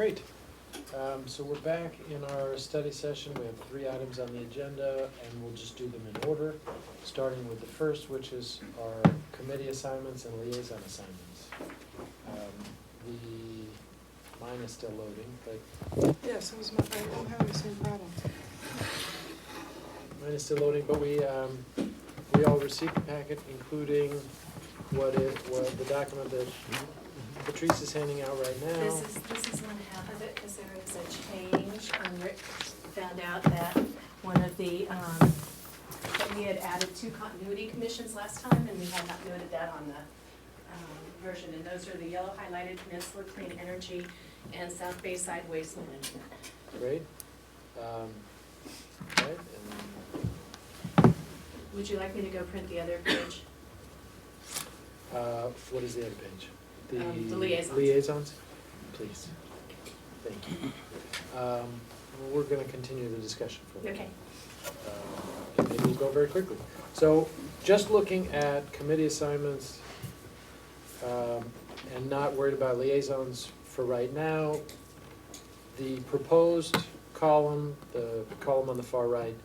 Great. So we're back in our study session. We have 3 items on the agenda, and we'll just do them in order, starting with the first, which is our committee assignments and liaison assignments. Mine is still loading, but... Yes, I'm having the same problem. Mine is still loading, but we all received the packet, including what the document that Patrice is handing out right now. This is one half of it, because there is a change. Rick found out that one of the, that we had added 2 continuity commissions last time, and we had not noted that on the version. And those are the yellow highlighted Peninsula Clean Energy and South Bayside Waste Management. Great. Right, Would you like me to go print the other page? what is the other page? The liaisons. Liaisons? Please. Thank you. We're going to continue the discussion for a minute. Okay. And maybe we'll go very quickly. So just looking at committee assignments and not worried about liaisons for right now, the proposed column, the column on the far right,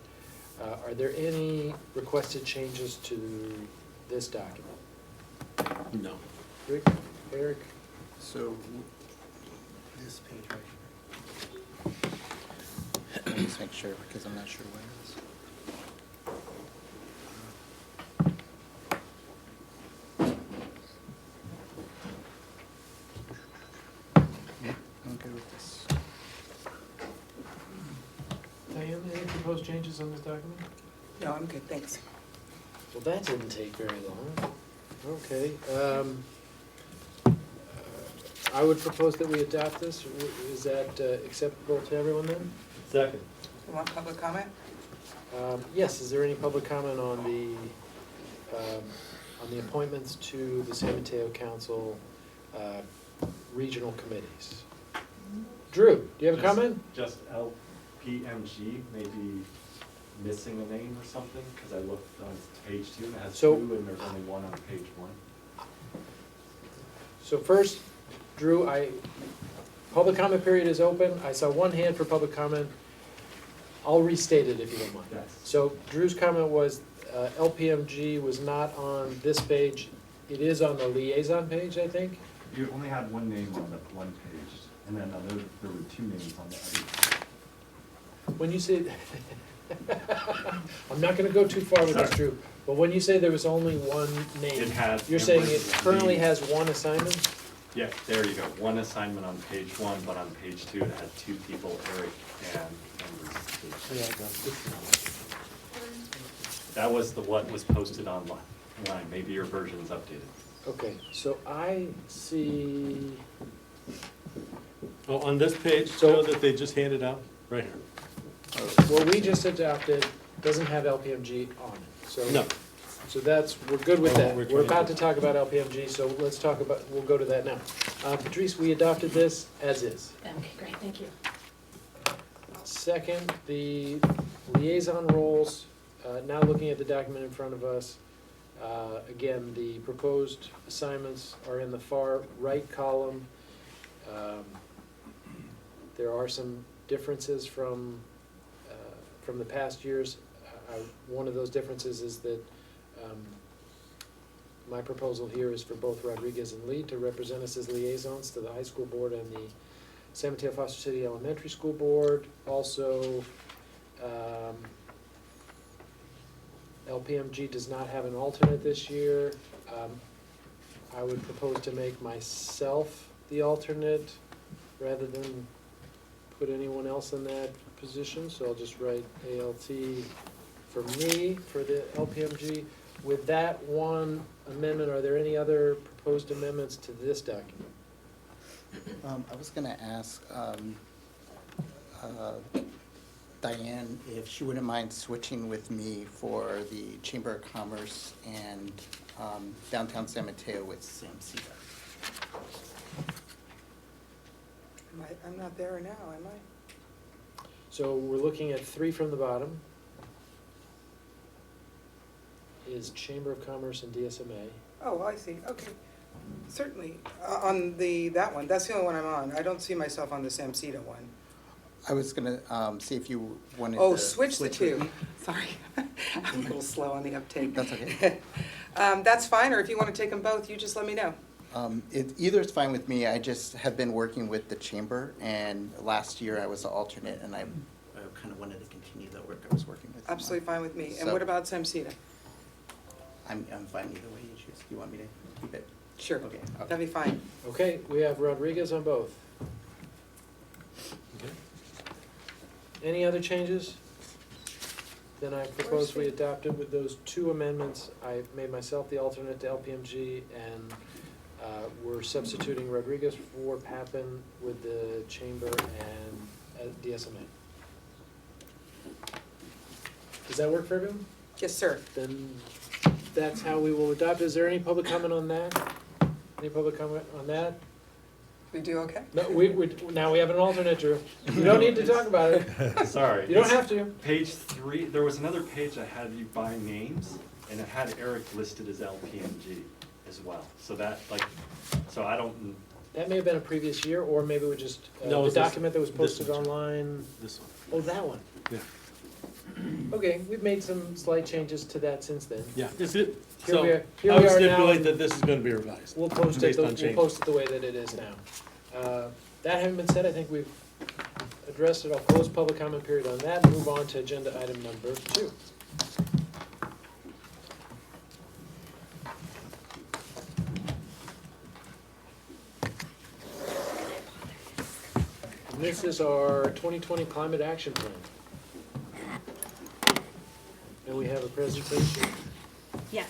are there any requested changes to this document? No. Rick, Eric? So, this page right here. Let me just make sure, because I'm not sure where it is. Yeah, I'm good with this. Diane, any proposed changes on this document? No, I'm good, thanks. Well, that didn't take very long. Okay. I would propose that we adopt this. Is that acceptable to everyone then? Second. You want public comment? Yes, is there any public comment on the appointments to the San Mateo Council regional committees? Drew, do you have a comment? Just LPMG, maybe missing a name or something, because I looked on page 2 and it has So- 2 and there's only 1 on page 1. So first, Drew, public comment period is open. I saw 1 hand for public comment. I'll restate it if you don't mind. Yes. So Drew's comment was LPMG was not on this page. It is on the liaison page, I think. You only had 1 name on the 1 page, and then there were 2 names on the other. When you say, I'm not gonna go too far with this, Sorry. Drew, but when you say there was only 1 name, It has. you're saying it was currently the- has 1 assignment? Yeah, there you go. 1 assignment on page 1, but on page 2 it had 2 people, Eric and that was what was posted online. Maybe your version's updated. Okay, so I see, Oh, on this page, So- that they just handed out, right here. what we just adopted doesn't have LPMG on it, so. No. So we're good with Oh, that. we're We're about to trying talk about LPMG, so we'll go to that now. Patrice, we adopted this as is. Okay, great, thank you. Second, the liaison roles, now looking at the document in front of us, again, the proposed assignments are in the far right column. There are some differences from the past years. One of those differences is that my proposal here is for both Rodriguez and Lee to represent us as liaisons to the high school board and the San Mateo Foster City Elementary School Board. Also, LPMG does not have an alternate this year. I would propose to make myself the alternate rather than put anyone else in that position, so I'll just write ALT for me for the LPMG. With that 1 amendment, are there any other proposed amendments to this document? I was gonna ask Diane if she wouldn't mind switching with me for the Chamber of Commerce and downtown San Mateo with Sam Cedar. I'm not there now, am I? So we're looking at 3 from the bottom. Is Chamber of Commerce and DSMA. Oh, I see, okay. Certainly, on that one, that's the only one I'm on. I don't see myself on the Samsita one. I was gonna see if you wanted Oh, to switch the with two. me. Sorry, I'm a little slow on the uptake. That's okay. That's fine, or if you want to take them both, you just let me know. Either is fine with me. I just have been working with the chamber, and last year I was the alternate, and I kind of wanted to continue the work I was working with. them on. Absolutely fine with me. And So- what about Samsita? I'm fine either way you choose. You want me to keep it? Sure, Okay. that'd be fine. Okay, we have Rodriguez on both. Okay. Any other changes? Then I propose we adopt it with those two amendments. I made myself the alternate to LPMG, and we're substituting Rodriguez for Pappen with the chamber and DSMA. Does that work for everyone? Yes, sir. Then that's how we will adopt. Is there any public comment on that? Any public comment on that? We do okay? No, now we have an alternate, Drew. You don't need to talk about it. Sorry. You don't have to. Page 3, there was another page that had you by names, and it had Eric listed as LPMG as well. So that, so I don't, That may have been a previous year, or maybe we just, No, the it's this- document that was this posted one. online. This one. Oh, that one. Yeah. Okay, we've made some slight changes to that since then. Yeah, is it? Here So we are- here I we would are now, stipulate and that this is gonna be revised. We'll post it, Based on we'll changes. post it the way that it is now. That having been said, I think we've addressed it. I'll close public comment period on that and move on to agenda item number 2. And this is our 2020 Climate Action Plan. And we have a presentation. Yes.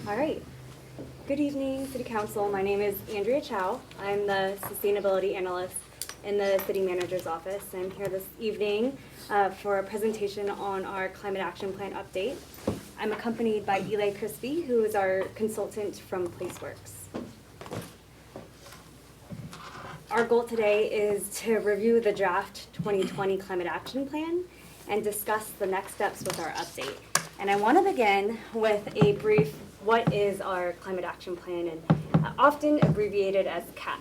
All right. Good evening, City Council. My name is Andrea Chow. I'm the Sustainability Analyst in the City Manager's Office. I'm here this evening for a presentation on our Climate Action Plan update. I'm accompanied by Eli Crispy, who is our consultant from PlaceWorks. Our goal today is to review the draft 2020 Climate Action Plan and discuss the next steps with our update. And I want to begin with a brief, what is our Climate Action Plan, and often abbreviated as CAP.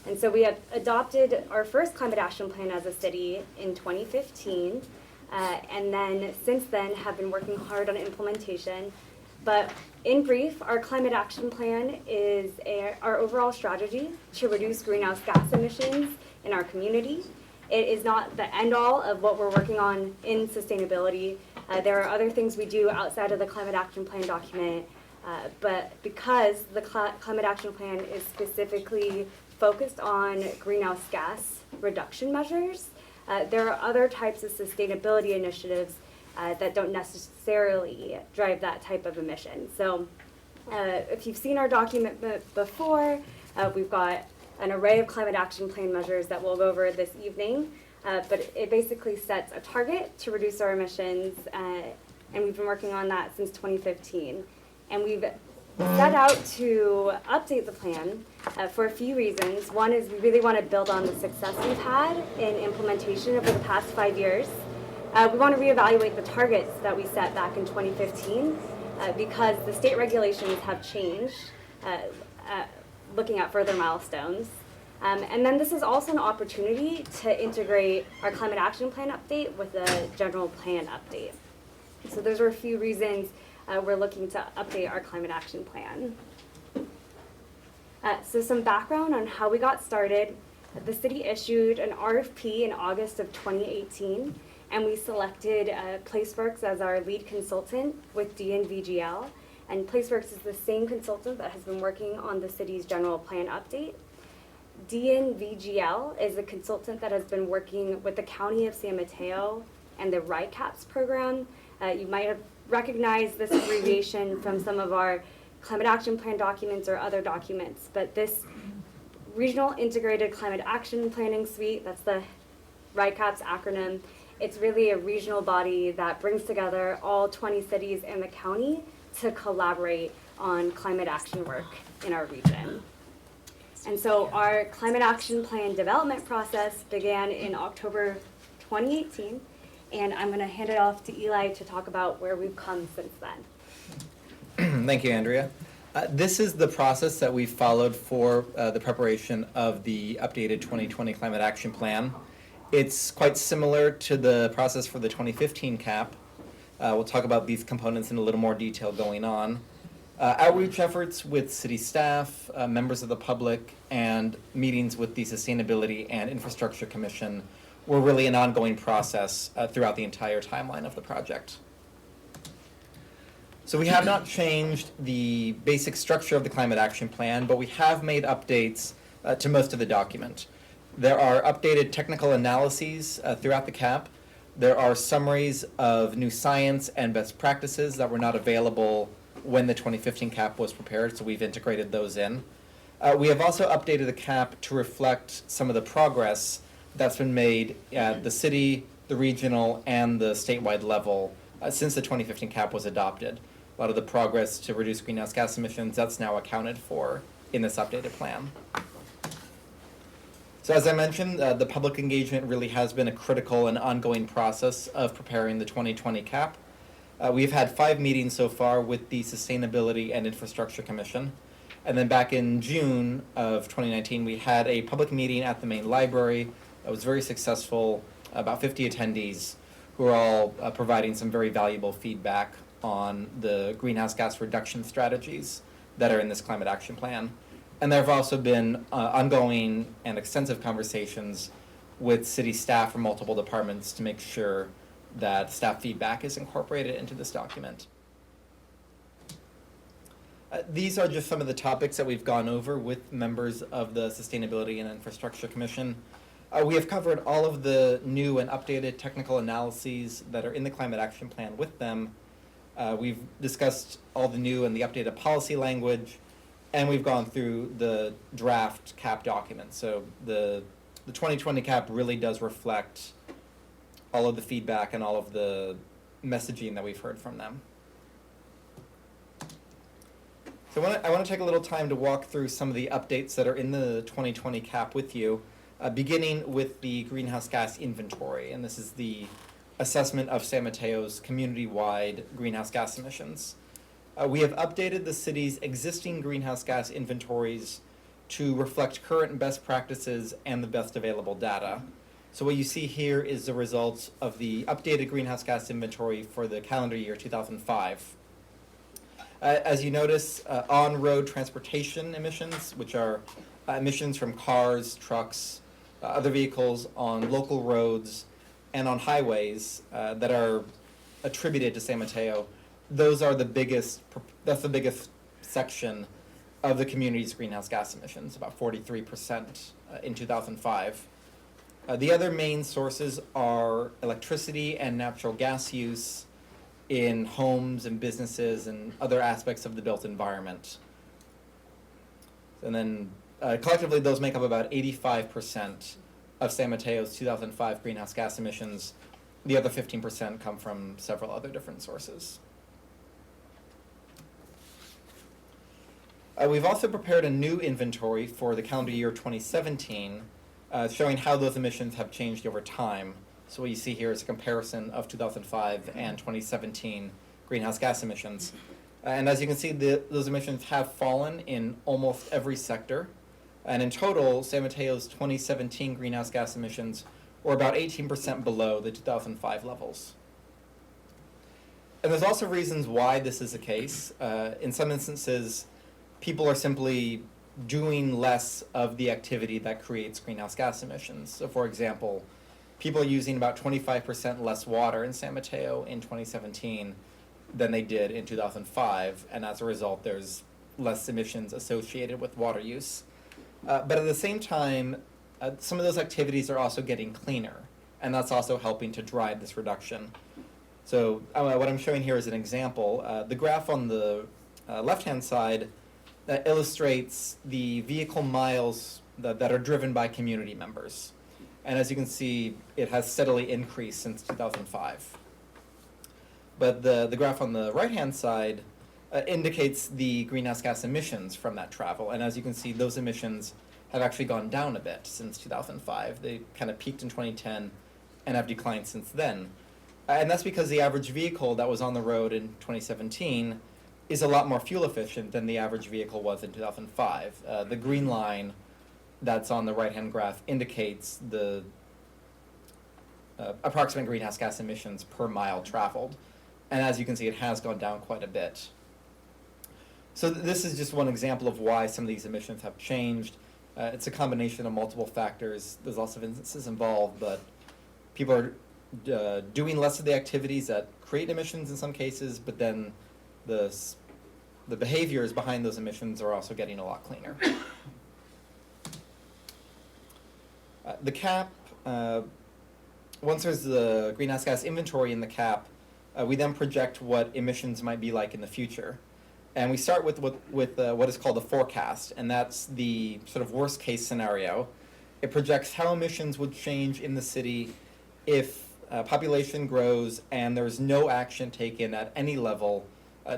And so we have adopted our first Climate Action Plan as a city in 2015, and then since then have been working hard on implementation. But in brief, our Climate Action Plan is our overall strategy to reduce greenhouse gas emissions in our community. It is not the end-all of what we're working on in sustainability. There are other things we do outside of the Climate Action Plan document, but because the Climate Action Plan is specifically focused on greenhouse gas reduction measures, there are other types of sustainability initiatives that don't necessarily drive that type of emission. So if you've seen our document before, we've got an array of Climate Action Plan measures that we'll go over this evening, but it basically sets a target to reduce our emissions, and we've been working on that since 2015. And we've set out to update the plan for a few reasons. One is we really want to build on the success we've had in implementation over the past 5 years. We want to reevaluate the targets that we set back in 2015 because the state regulations have changed, looking at further milestones. And then this is also an opportunity to integrate our Climate Action Plan update with the general plan update. So those are a few reasons we're looking to update our Climate Action Plan. So some background on how we got started. The city issued an RFP in August of 2018, and we selected PlaceWorks as our lead consultant with DNVGL. And PlaceWorks is the same consultant that has been working on the city's general plan update. DNVGL is a consultant that has been working with the County of San Mateo and the RICAPS program. You might have recognized this abbreviation from some of our Climate Action Plan documents or other documents, but this Regional Integrated Climate Action Planning Suite, that's the RICAPS acronym, it's really a regional body that brings together all 20 cities in the county to collaborate on climate action work in our region. And so our climate action plan development process began in October 2018, and I'm going to hand it off to Eli to talk about where we've come since then. Thank you, Andrea. This is the process that we followed for the preparation of the updated 2020 Climate Action Plan. It's quite similar to the process for the 2015 CAP. We'll talk about these components in a little more detail going on. Outreach efforts with city staff, members of the public, and meetings with the Sustainability and Infrastructure Commission were really an ongoing process throughout the entire timeline of the project. So we have not changed the basic structure of the Climate Action Plan, but we have made updates to most of the document. There are updated technical analyses throughout the CAP. There are summaries of new science and best practices that were not available when the 2015 CAP was prepared, so we've integrated those in. We have also updated the CAP to reflect some of the progress that's been made at the city, the regional, and the statewide level since the 2015 CAP was adopted. A lot of the progress to reduce greenhouse gas emissions, that's now accounted for in this updated plan. So as I mentioned, the public engagement really has been a critical and ongoing process of preparing the 2020 CAP. We've had 5 meetings so far with the Sustainability and Infrastructure Commission. And then back in June of 2019, we had a public meeting at the main library. It was very successful, about 50 attendees who are all providing some very valuable feedback on the greenhouse gas reduction strategies that are in this climate action plan. And there have also been ongoing and extensive conversations with city staff from multiple departments to make sure that staff feedback is incorporated into this document. These are just some of the topics that we've gone over with members of the Sustainability and Infrastructure Commission. We have covered all of the new and updated technical analyses that are in the climate action plan with them. We've discussed all the new and the updated policy language, and we've gone through the draft CAP document. So the 2020 CAP really does reflect all of the feedback and all of the messaging that we've heard from them. So I want to take a little time to walk through some of the updates that are in the 2020 CAP with you, beginning with the greenhouse gas inventory. And this is the assessment of San Mateo's community-wide greenhouse gas emissions. We have updated the city's existing greenhouse gas inventories to reflect current best practices and the best available data. So what you see here is the results of the updated greenhouse gas inventory for the calendar year 2005. As you notice, on-road transportation emissions, which are emissions from cars, trucks, other vehicles on local roads and on highways that are attributed to San Mateo, those are the biggest, that's the biggest section of the community's greenhouse gas emissions, about 43% in 2005. The other main sources are electricity and natural gas use in homes and businesses and other aspects of the built environment. And then collectively those make up about 85% of San Mateo's 2005 greenhouse gas emissions. The other 15% come from several other different sources. We've also prepared a new inventory for the calendar year 2017, showing how those emissions have changed over time. So what you see here is a comparison of 2005 and 2017 greenhouse gas emissions. And as you can see, those emissions have fallen in almost every sector. And in total, San Mateo's 2017 greenhouse gas emissions were about 18% below the 2005 levels. And there's also reasons why this is the case. In some instances, people are simply doing less of the activity that creates greenhouse gas emissions. So for example, people are using about 25% less water in San Mateo in 2017 than they did in 2005, and as a result, there's less emissions associated with water use. But at the same time, some of those activities are also getting cleaner, and that's also helping to drive this reduction. So what I'm showing here is an example. The graph on the left-hand side illustrates the vehicle miles that are driven by community members. And as you can see, it has steadily increased since 2005. But the graph on the right-hand side indicates the greenhouse gas emissions from that travel. And as you can see, those emissions have actually gone down a bit since 2005. They kind of peaked in 2010 and have declined since then. And that's because the average vehicle that was on the road in 2017 is a lot more fuel efficient than the average vehicle was in 2005. The green line that's on the right-hand graph indicates the approximate greenhouse gas emissions per mile traveled. And as you can see, it has gone down quite a bit. So this is just one example of why some of these emissions have changed. It's a combination of multiple factors. There's lots of instances involved, but people are doing less of the activities that create emissions in some cases, but then the behaviors behind those emissions are also getting a lot cleaner. The cap, once there's the greenhouse gas inventory in the cap, we then project what emissions might be like in the future. And we start with what is called a forecast, and that's the sort of worst case scenario. It projects how emissions would change in the city if population grows and there's no action taken at any level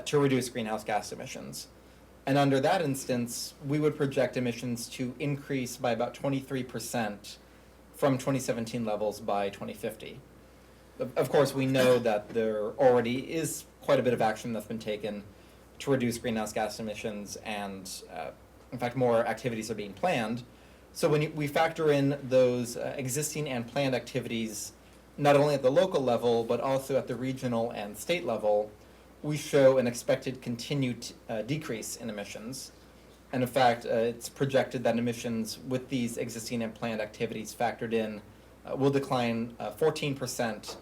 to reduce greenhouse gas emissions. And under that instance, we would project emissions to increase by about 23% from 2017 levels by 2050. Of course, we know that there already is quite a bit of action that's been taken to reduce greenhouse gas emissions, and in fact, more activities are being planned. So when we factor in those existing and planned activities, not only at the local level, but also at the regional and state level, we show an expected continued decrease in emissions. And in fact, it's projected that emissions with these existing and planned activities factored in will decline 14%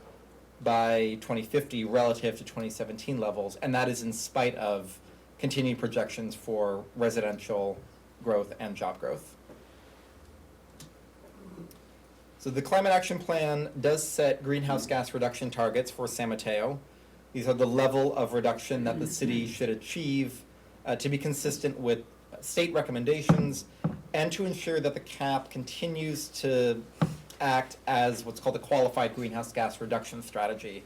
by 2050 relative to 2017 levels, and that is in spite of continued projections for residential growth and job growth. So the Climate Action Plan does set greenhouse gas reduction targets for San Mateo. These are the level of reduction that the city should achieve to be consistent with state recommendations and to ensure that the cap continues to act as what's called a qualified greenhouse gas reduction strategy.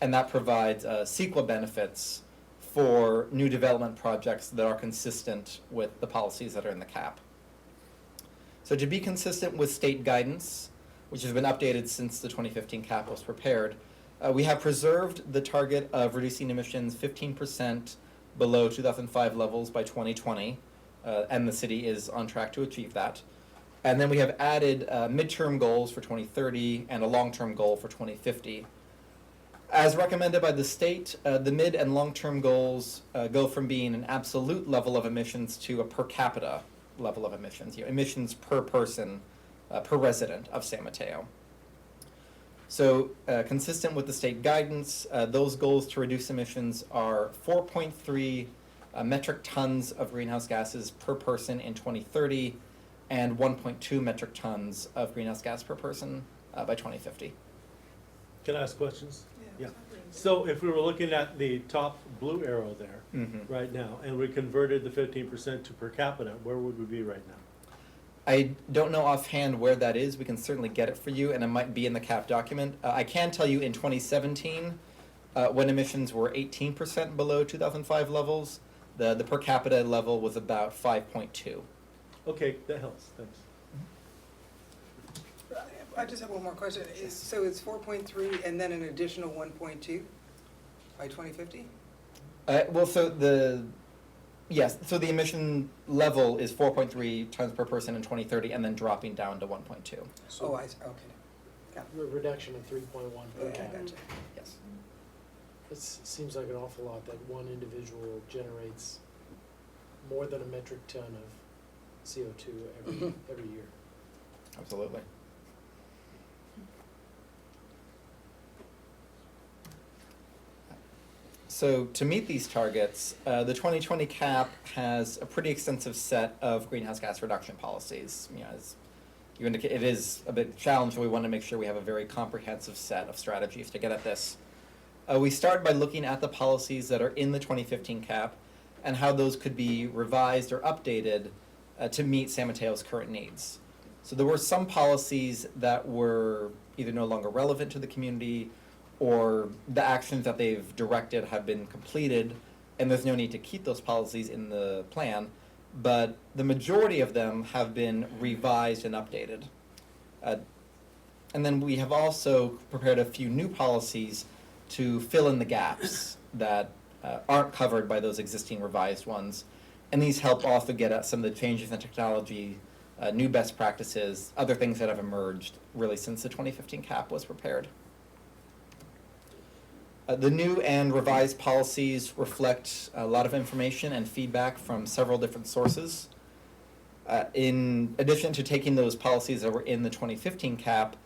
And that provides CEQA benefits for new development projects that are consistent with the policies that are in the cap. So to be consistent with state guidance, which has been updated since the 2015 cap was prepared, we have preserved the target of reducing emissions 15% below 2005 levels by 2020, and the city is on track to achieve that. And then we have added midterm goals for 2030 and a long-term goal for 2050. As recommended by the state, the mid and long-term goals go from being an absolute level of emissions to a per capita level of emissions, emissions per person, per resident of San Mateo. So consistent with the state guidance, those goals to reduce emissions are 4.3 metric tons of greenhouse gases per person in 2030 and 1.2 metric tons of greenhouse gas per person by 2050. Can I ask questions? Yeah. So if we were looking at the top blue arrow there right now, and we converted the 15% to per capita, where would we be right now? I don't know offhand where that is. We can certainly get it for you, and it might be in the CAP document. I can tell you in 2017, when emissions were 18% below 2005 levels, the per capita level was about 5.2. Okay, that helps, thanks. I just have one more question. So it's 4.3 and then an additional 1.2 by 2050? Well, so the emission level is 4.3 tons per person in 2030, and then dropping down to 1.2. Oh, okay. Got it. Reduction of 3.1 per Okay, capita. gotcha. Yes. It seems like an awful lot that one individual generates more than a metric ton of CO2 every year. Absolutely. So to meet these targets, the 2020 cap has a pretty extensive set of greenhouse gas reduction policies. As you indicate, it is a big challenge, and we want to make sure we have a very comprehensive set of strategies to get at this. We start by looking at the policies that are in the 2015 cap and how those could be revised or updated to meet San Mateo's current needs. So there were some policies that were either no longer relevant to the community, or the actions that they've directed have been completed, and there's no need to keep those policies in the plan. but the majority of them have been revised and updated. And then we have also prepared a few new policies to fill in the gaps that aren't covered by those existing revised ones. And these help also get at some of the changes in technology, new best practices, other things that have emerged really since the 2015 CAP was prepared. The new and revised policies reflect a lot of information and feedback from several different sources. In addition to taking those policies that were in the 2015 CAP,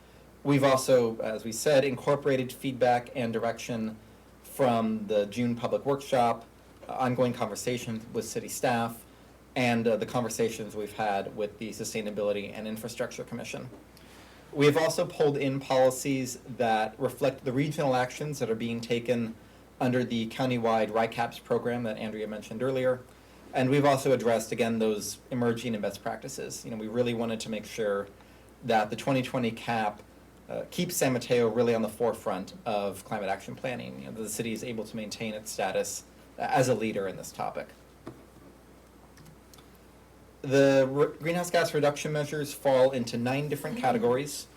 we've also, as we said, incorporated feedback and direction from the June public workshop, ongoing conversations with city staff, and the conversations we've had with the Sustainability and Infrastructure Commission. We have also pulled in policies that reflect the regional actions that are being taken under the countywide RICAPS program that Andrea mentioned earlier. And we've also addressed, again, those emerging and best practices. We really wanted to make sure that the 2020 CAP keeps San Mateo really on the forefront of climate action planning. The city is able to maintain its status as a leader in this topic. The greenhouse gas reduction measures fall into 9 different categories.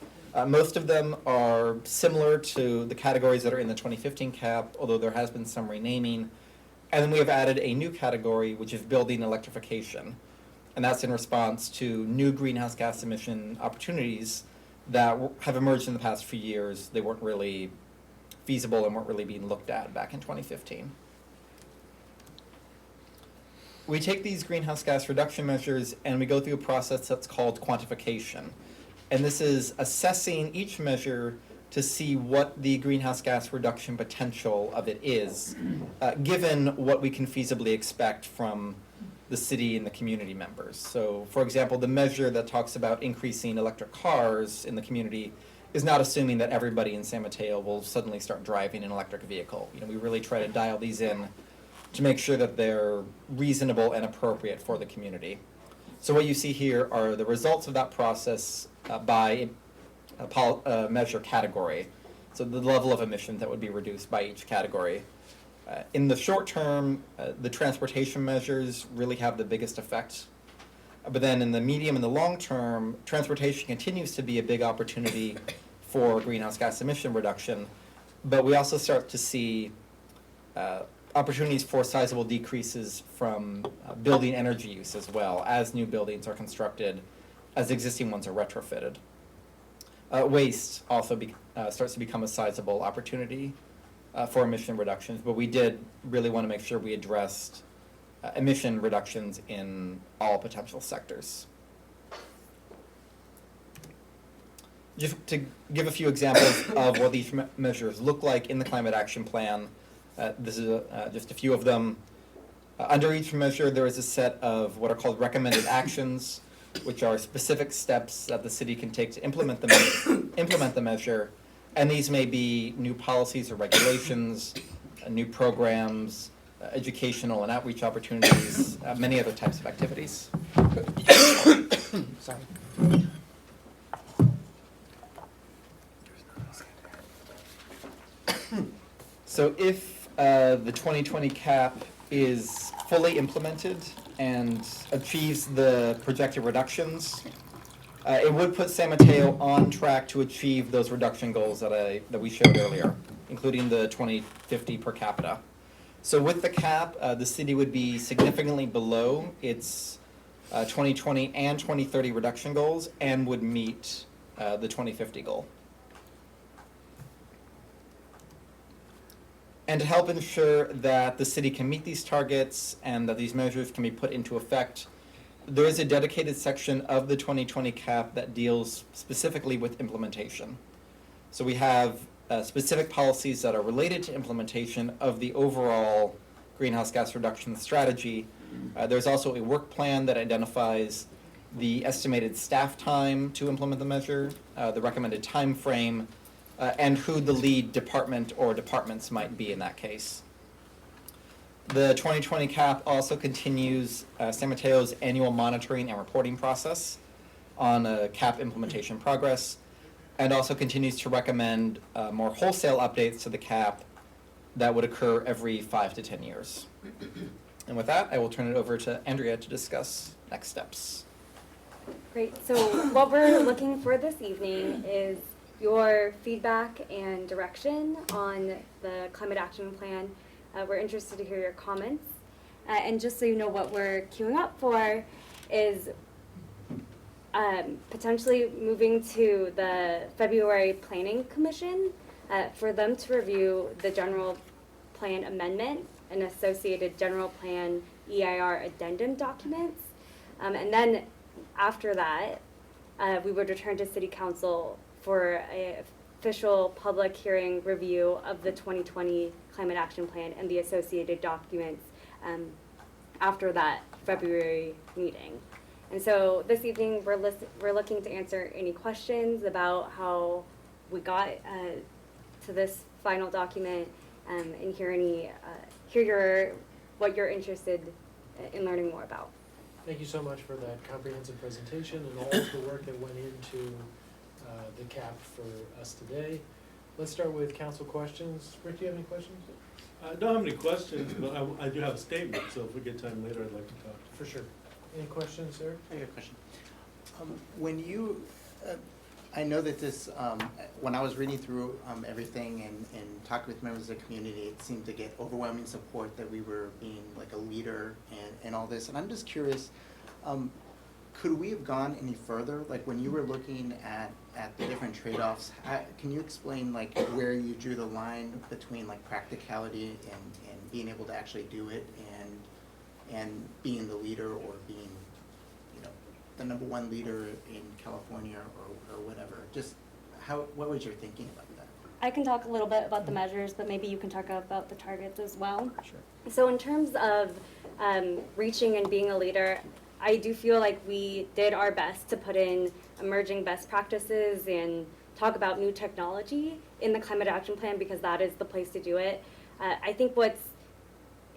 Most of them are similar to the categories that are in the 2015 CAP, although there has been some renaming. And then we have added a new category, which is building electrification. And that's in response to new greenhouse gas emission opportunities that have emerged in the past few years. They weren't really feasible and weren't really being looked at back in 2015. We take these greenhouse gas reduction measures and we go through a process that's called quantification. And this is assessing each measure to see what the greenhouse gas reduction potential of it is, given what we can feasibly expect from the city and the community members. So, for example, the measure that talks about increasing electric cars in the community is not assuming that everybody in San Mateo will suddenly start driving an electric vehicle. We really try to dial these in to make sure that they're reasonable and appropriate for the community. So what you see here are the results of that process by measure category. So the level of emissions that would be reduced by each category. In the short term, the transportation measures really have the biggest effect. But then in the medium and the long term, transportation continues to be a big opportunity for greenhouse gas emission reduction. But we also start to see opportunities for sizable decreases from building energy use as well, as new buildings are constructed, as existing ones are retrofitted. Waste also starts to become a sizable opportunity for emission reductions, but we did really want to make sure we addressed emission reductions in all potential sectors. Just to give a few examples of what these measures look like in the Climate Action Plan, this is just a few of them. Under each measure, there is a set of what are called recommended actions, which are specific steps that the city can take to implement the measure. And these may be new policies or regulations, new programs, educational and outreach opportunities, many other types of activities. Sorry. So if the 2020 CAP is fully implemented and achieves the projected reductions, it would put San Mateo on track to achieve those reduction goals that we showed earlier, including the 2050 per capita. So with the CAP, the city would be significantly below its 2020 and 2030 reduction goals and would meet the 2050 goal. And to help ensure that the city can meet these targets and that these measures can be put into effect, there is a dedicated section of the 2020 CAP that deals specifically with implementation. So we have specific policies that are related to implementation of the overall greenhouse gas reduction strategy. There's also a work plan that identifies the estimated staff time to implement the measure, the recommended time frame, and who the lead department or departments might be in that case. The 2020 CAP also continues San Mateo's annual monitoring and reporting process on CAP implementation progress, and also continues to recommend more wholesale updates to the CAP that would occur every 5 to 10 years. And with that, I will turn it over to Andrea to discuss next steps. Great, so what we're looking for this evening is your feedback and direction on the climate action plan. We're interested to hear your comments. And just so you know, what we're queuing up for is potentially moving to the February Planning Commission for them to review the general plan amendment and associated general plan EIR addendum documents. And then after that, we would return to City Council for an official public hearing review of the 2020 Climate Action Plan and the associated documents after that February meeting. And so this evening, we're looking to answer any questions about how we got to this final document and hear what you're interested in learning more about. Thank you so much for that comprehensive presentation and all of the work that went into the CAP for us today. Let's start with council questions. Rick, do you have any questions? I don't have any questions, but I do have a statement, so if we get time later, I'd like to talk. For sure. Any questions, sir? I got a question. When you, I know that this, when I was reading through everything and talking with members of the community, it seemed to get overwhelming support that we were being like a leader and all this. And I'm just curious, could we have gone any further? Like when you were looking at the different trade-offs, can you explain like where you drew the line between like practicality and being able to actually do it and being the leader or being, you know, the #1 leader in California or whatever? Just what was your thinking about that? I can talk a little bit about the measures, but maybe you can talk about the targets as well. Sure. So in terms of reaching and being a leader, I do feel like we did our best to put in emerging best practices and talk about new technology in the climate action plan because that is the place to do it. I think what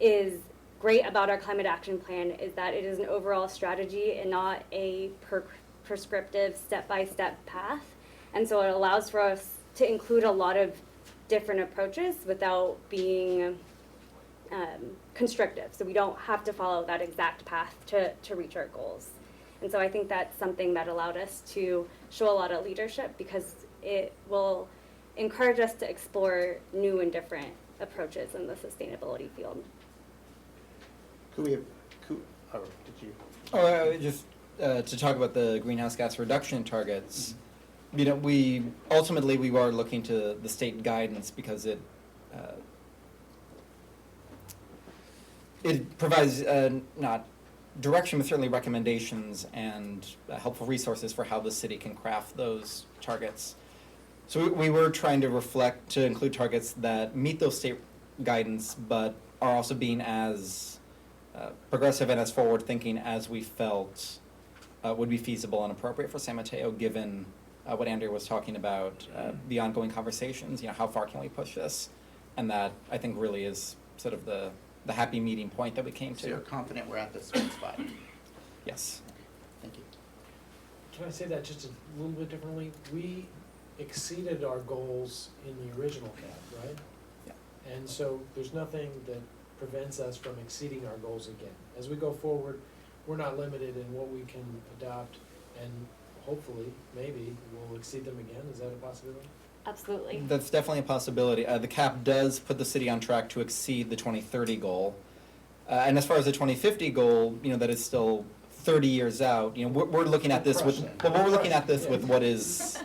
is great about our climate action plan is that it is an overall strategy and not a prescriptive step-by-step path. And so it allows for us to include a lot of different approaches without being constrictive. So we don't have to follow that exact path to reach our goals. And so I think that's something that allowed us to show a lot of leadership because it will encourage us to explore new and different approaches in the sustainability field. Could we have, or did you? Just to talk about the greenhouse gas reduction targets, you know, we are looking to the state guidance because it provides not direction, but certainly recommendations and helpful resources for how the city can craft those targets. So we were trying to include targets that meet those state guidance, but are also being as progressive and as forward-thinking as we felt would be feasible and appropriate for San Mateo, given what Andrea was talking about, the ongoing conversations, you know, how far can we push this? And that, I think, really is sort of the happy meeting point that we came to. So you're confident we're at the sweet spot? Yes. Thank you. Can I say that just a little bit differently? We exceeded our goals in the original CAP, right? Yeah. And so there's nothing that prevents us from exceeding our goals again. As we go forward, we're not limited in what we can adopt, and hopefully, maybe, we'll exceed them again. Is that a possibility? Absolutely. That's definitely a possibility. The CAP does put the city on track to exceed the 2030 goal. And as far as the 2050 goal, you know, that is still 30 years out. You know, we're looking at this with, but we're looking at this with what is,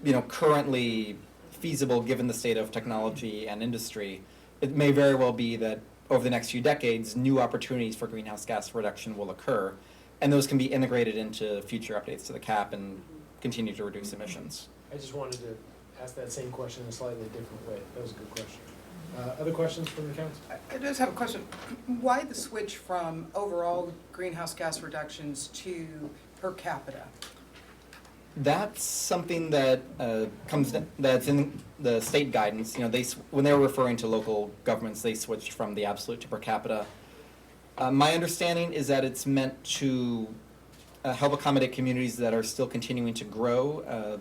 you know, currently feasible given the state of technology and industry. It may very well be that over the next few decades, new opportunities for greenhouse gas reduction will occur, and those can be integrated into future updates to the CAP and continue to reduce emissions. I just wanted to ask that same question in a slightly different way. That was a good question. Other questions from the council? I just have a question. Why the switch from overall greenhouse gas reductions to per capita? That's something that that's in the state guidance. You know, when they were referring to local governments, they switched from the absolute to per capita. My understanding is that it's meant to help accommodate communities that are still continuing to grow.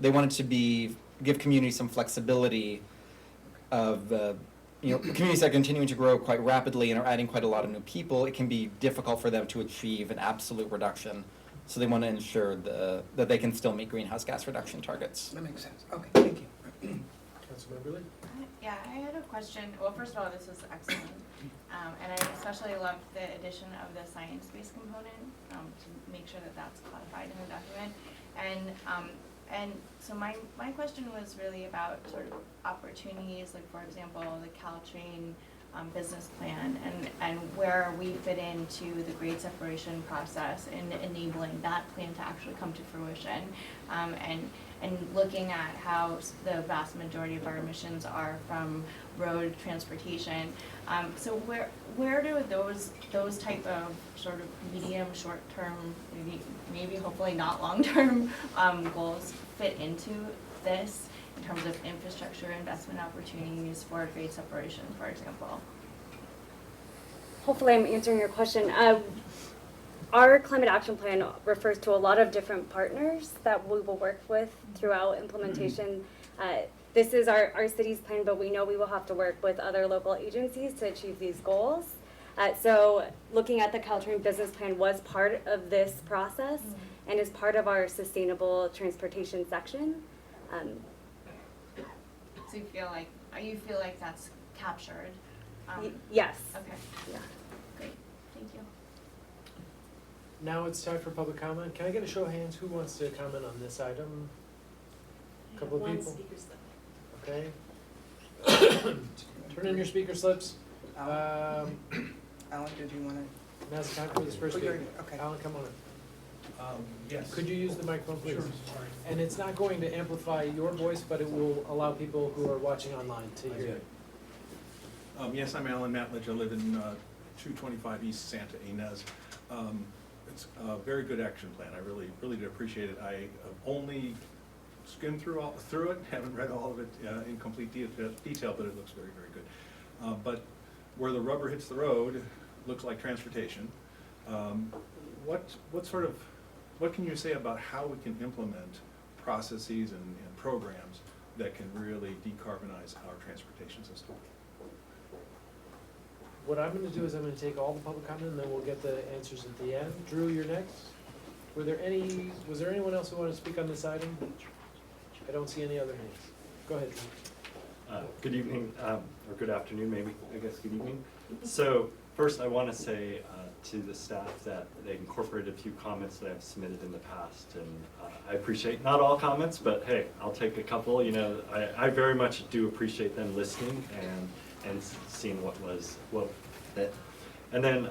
They wanted to give communities some flexibility of communities that are continuing to grow quite rapidly and are adding quite a lot of new people, it can be difficult for them to achieve an absolute reduction. So they want to ensure that they can still meet greenhouse gas reduction targets. That makes sense. Okay, thank you. Councilmember Lee? Yeah, I had a question. Well, first of all, this was excellent. And I especially loved the addition of the science-based component to make sure that that's codified in the document. And so my question was really about sort of opportunities, like for example, the Caltrain business plan and where we fit into the grade separation process and enabling that plan to actually come to fruition. And looking at how the vast majority of our emissions are from road transportation. So where do those type of sort of medium, short-term, maybe hopefully not long-term goals fit into this in terms of infrastructure investment opportunities for grade separation, for example? Hopefully I'm answering your question. Our climate action plan refers to a lot of different partners that we will work with throughout implementation. This is our city's plan, but we know we will have to work with other local agencies to achieve these goals. So looking at the Caltrain business plan was part of this process and is part of our sustainable transportation section. So you feel like that's captured? Yes. Okay, Yeah. great, thank you. Now it's time for public comment. Can I get a show of hands? Who wants to comment on this item? A couple of One people? speaker slip. Okay. Turn in your speaker slips. Alan, did you want to? Now's the time for this first Oh, you're speaker. in. Okay. Alan, come on in. Yes. Could you use the microphone, please? Sure, sorry. And it's not going to amplify your voice, but it will allow people who are watching online to hear it. Yes, I'm Alan Matledge. I live in 225 East Santa Ynez. It's a very good action plan. I really did appreciate it. I have only skimmed through it, haven't read all of it in complete detail, but it looks very, very good. But where the rubber hits the road, looks like transportation. What can you say about how we can implement processes and programs that can really decarbonize our transportation system? What I'm gonna do is I'm gonna take all the public comment and then we'll get the answers at the end. Drew, you're next. Was there anyone else who wanted to speak on this item? I don't see any other hands. Go ahead, Drew. Good evening, or good afternoon, maybe, I guess good evening. So first I want to say to the staff that they incorporated a few comments that I've submitted in the past, and I appreciate not all comments, but hey, I'll take a couple. I very much do appreciate them listening and seeing what and then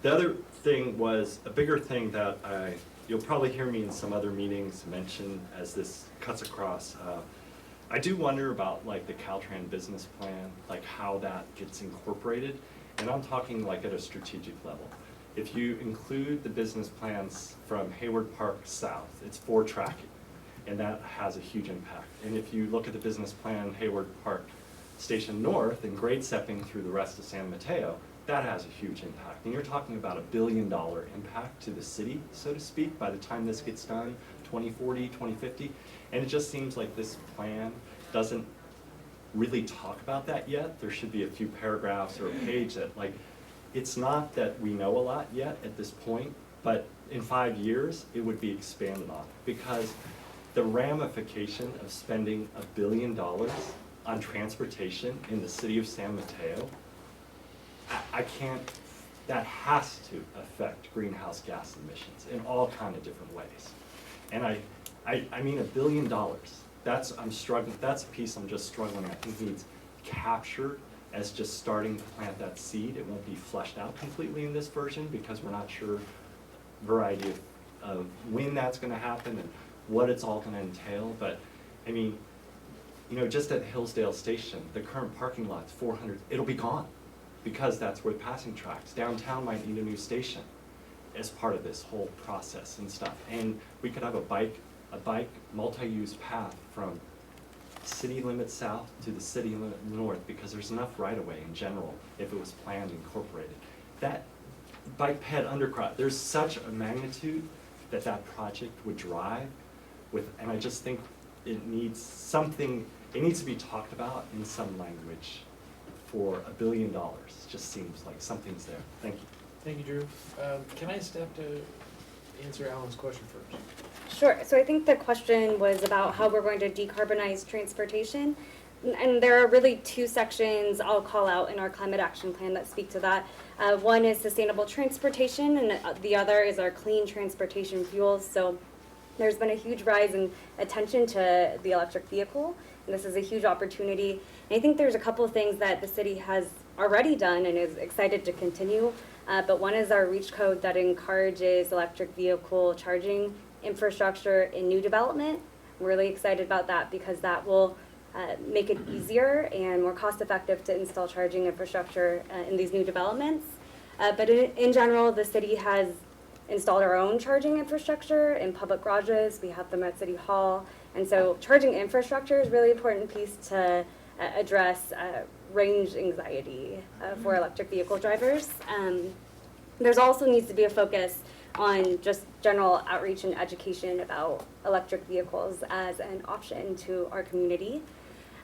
the other thing was a bigger thing that you'll probably hear me in some other meetings mention as this cuts across. I do wonder about like the Caltrain business plan, like how that gets incorporated, and I'm talking like at a strategic level. If you include the business plans from Hayward Park South, it's 4 tracking, and that has a huge impact. And if you look at the business plan Hayward Park Station North and grade stepping through the rest of San Mateo, that has a huge impact. And you're talking about $1 billion impact to the city, so to speak, by the time this gets done, 2040, 2050. And it just seems like this plan doesn't really talk about that yet. There should be a few paragraphs or a page that, like, it's not that we know a lot yet at this point, but in 5 years, it would be expanded on. Because the ramification of spending $1 billion on transportation in the city of San Mateo, that has to affect greenhouse gas emissions in all kind of different ways. And I mean $1 billion, that's a piece I'm just struggling, I think needs captured as just starting to plant that seed. It won't be fleshed out completely in this version because we're not sure variety of when that's gonna happen and what it's all gonna entail, but I mean, just at Hillsdale Station, the current parking lot's 400, it'll be gone because that's where the passing tracks. Downtown might need a new station as part of this whole process and stuff. And we could have a bike multi-use path from city limits south to the city limit north because there's enough right-of-way in general if it was planned and incorporated. That bike ped undercross, there's such a magnitude that project would drive with, and I just think it needs something it needs to be talked about in some language for $1 billion. Just seems like something's there. Thank you. Thank you, Drew. Can I step to answer Alan's question first? Sure. So I think the question was about how we're going to decarbonize transportation. And there are really two sections I'll call out in our climate action plan that speak to that. One is sustainable transportation, and the other is our clean transportation fuels. So there's been a huge rise in attention to the electric vehicle, and this is a huge opportunity. And I think there's a couple of things that the city has already done and is excited to continue. But one is our REACH code that encourages electric vehicle charging infrastructure in new development. I'm really excited about that because that will make it easier and more cost-effective to install charging infrastructure in these new developments. But in general, the city has installed our own charging infrastructure in public garages. We have them at City Hall. And so charging infrastructure is a really important piece to address range anxiety for electric vehicle drivers. There's also needs to be a focus on just general outreach and education about electric vehicles as an option to our community.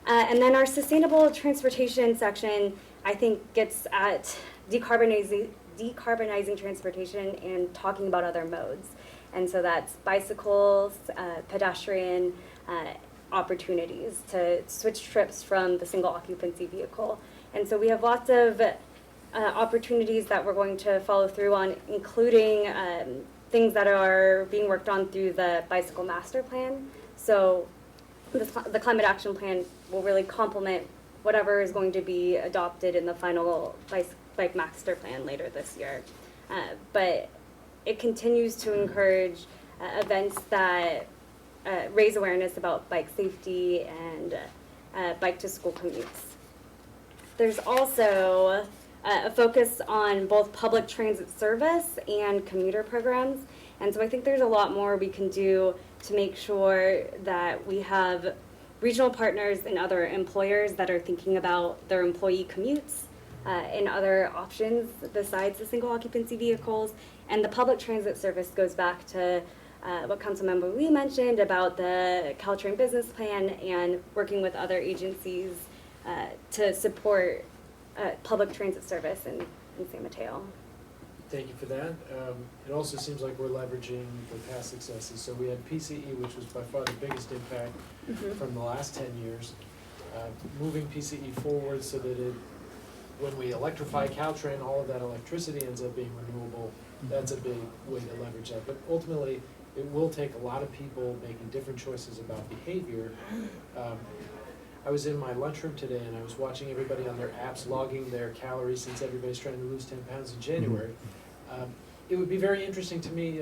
And then our sustainable transportation section, I think, gets at decarbonizing transportation and talking about other modes. And so that's bicycles, pedestrian opportunities to switch trips from the single occupancy vehicle. And so we have lots of opportunities that we're going to follow through on, including things that are being worked on through the bicycle master plan. So the climate action plan will really complement whatever is going to be adopted in the final bike master plan later this year. But it continues to encourage events that raise awareness about bike safety and bike to school commutes. There's also a focus on both public transit service and commuter programs. And so I think there's a lot more we can do to make sure that we have regional partners and other employers that are thinking about their employee commutes and other options besides the single occupancy vehicles. And the public transit service goes back to what Councilmember Lee mentioned about the Caltrain business plan and working with other agencies to support public transit service in San Mateo. Thank you for that. It also seems like we're leveraging the past successes. So we had PCE, which was by far the biggest impact from the last 10 years. Moving PCE forward so that when we electrify Caltrain, all of that electricity ends up being renewable. That's a big way to leverage that. But ultimately, it will take a lot of people making different choices about behavior. I was in my lunchroom today and I was watching everybody on their apps logging their calories since everybody's trying to lose 10 pounds in January. It would be very interesting to me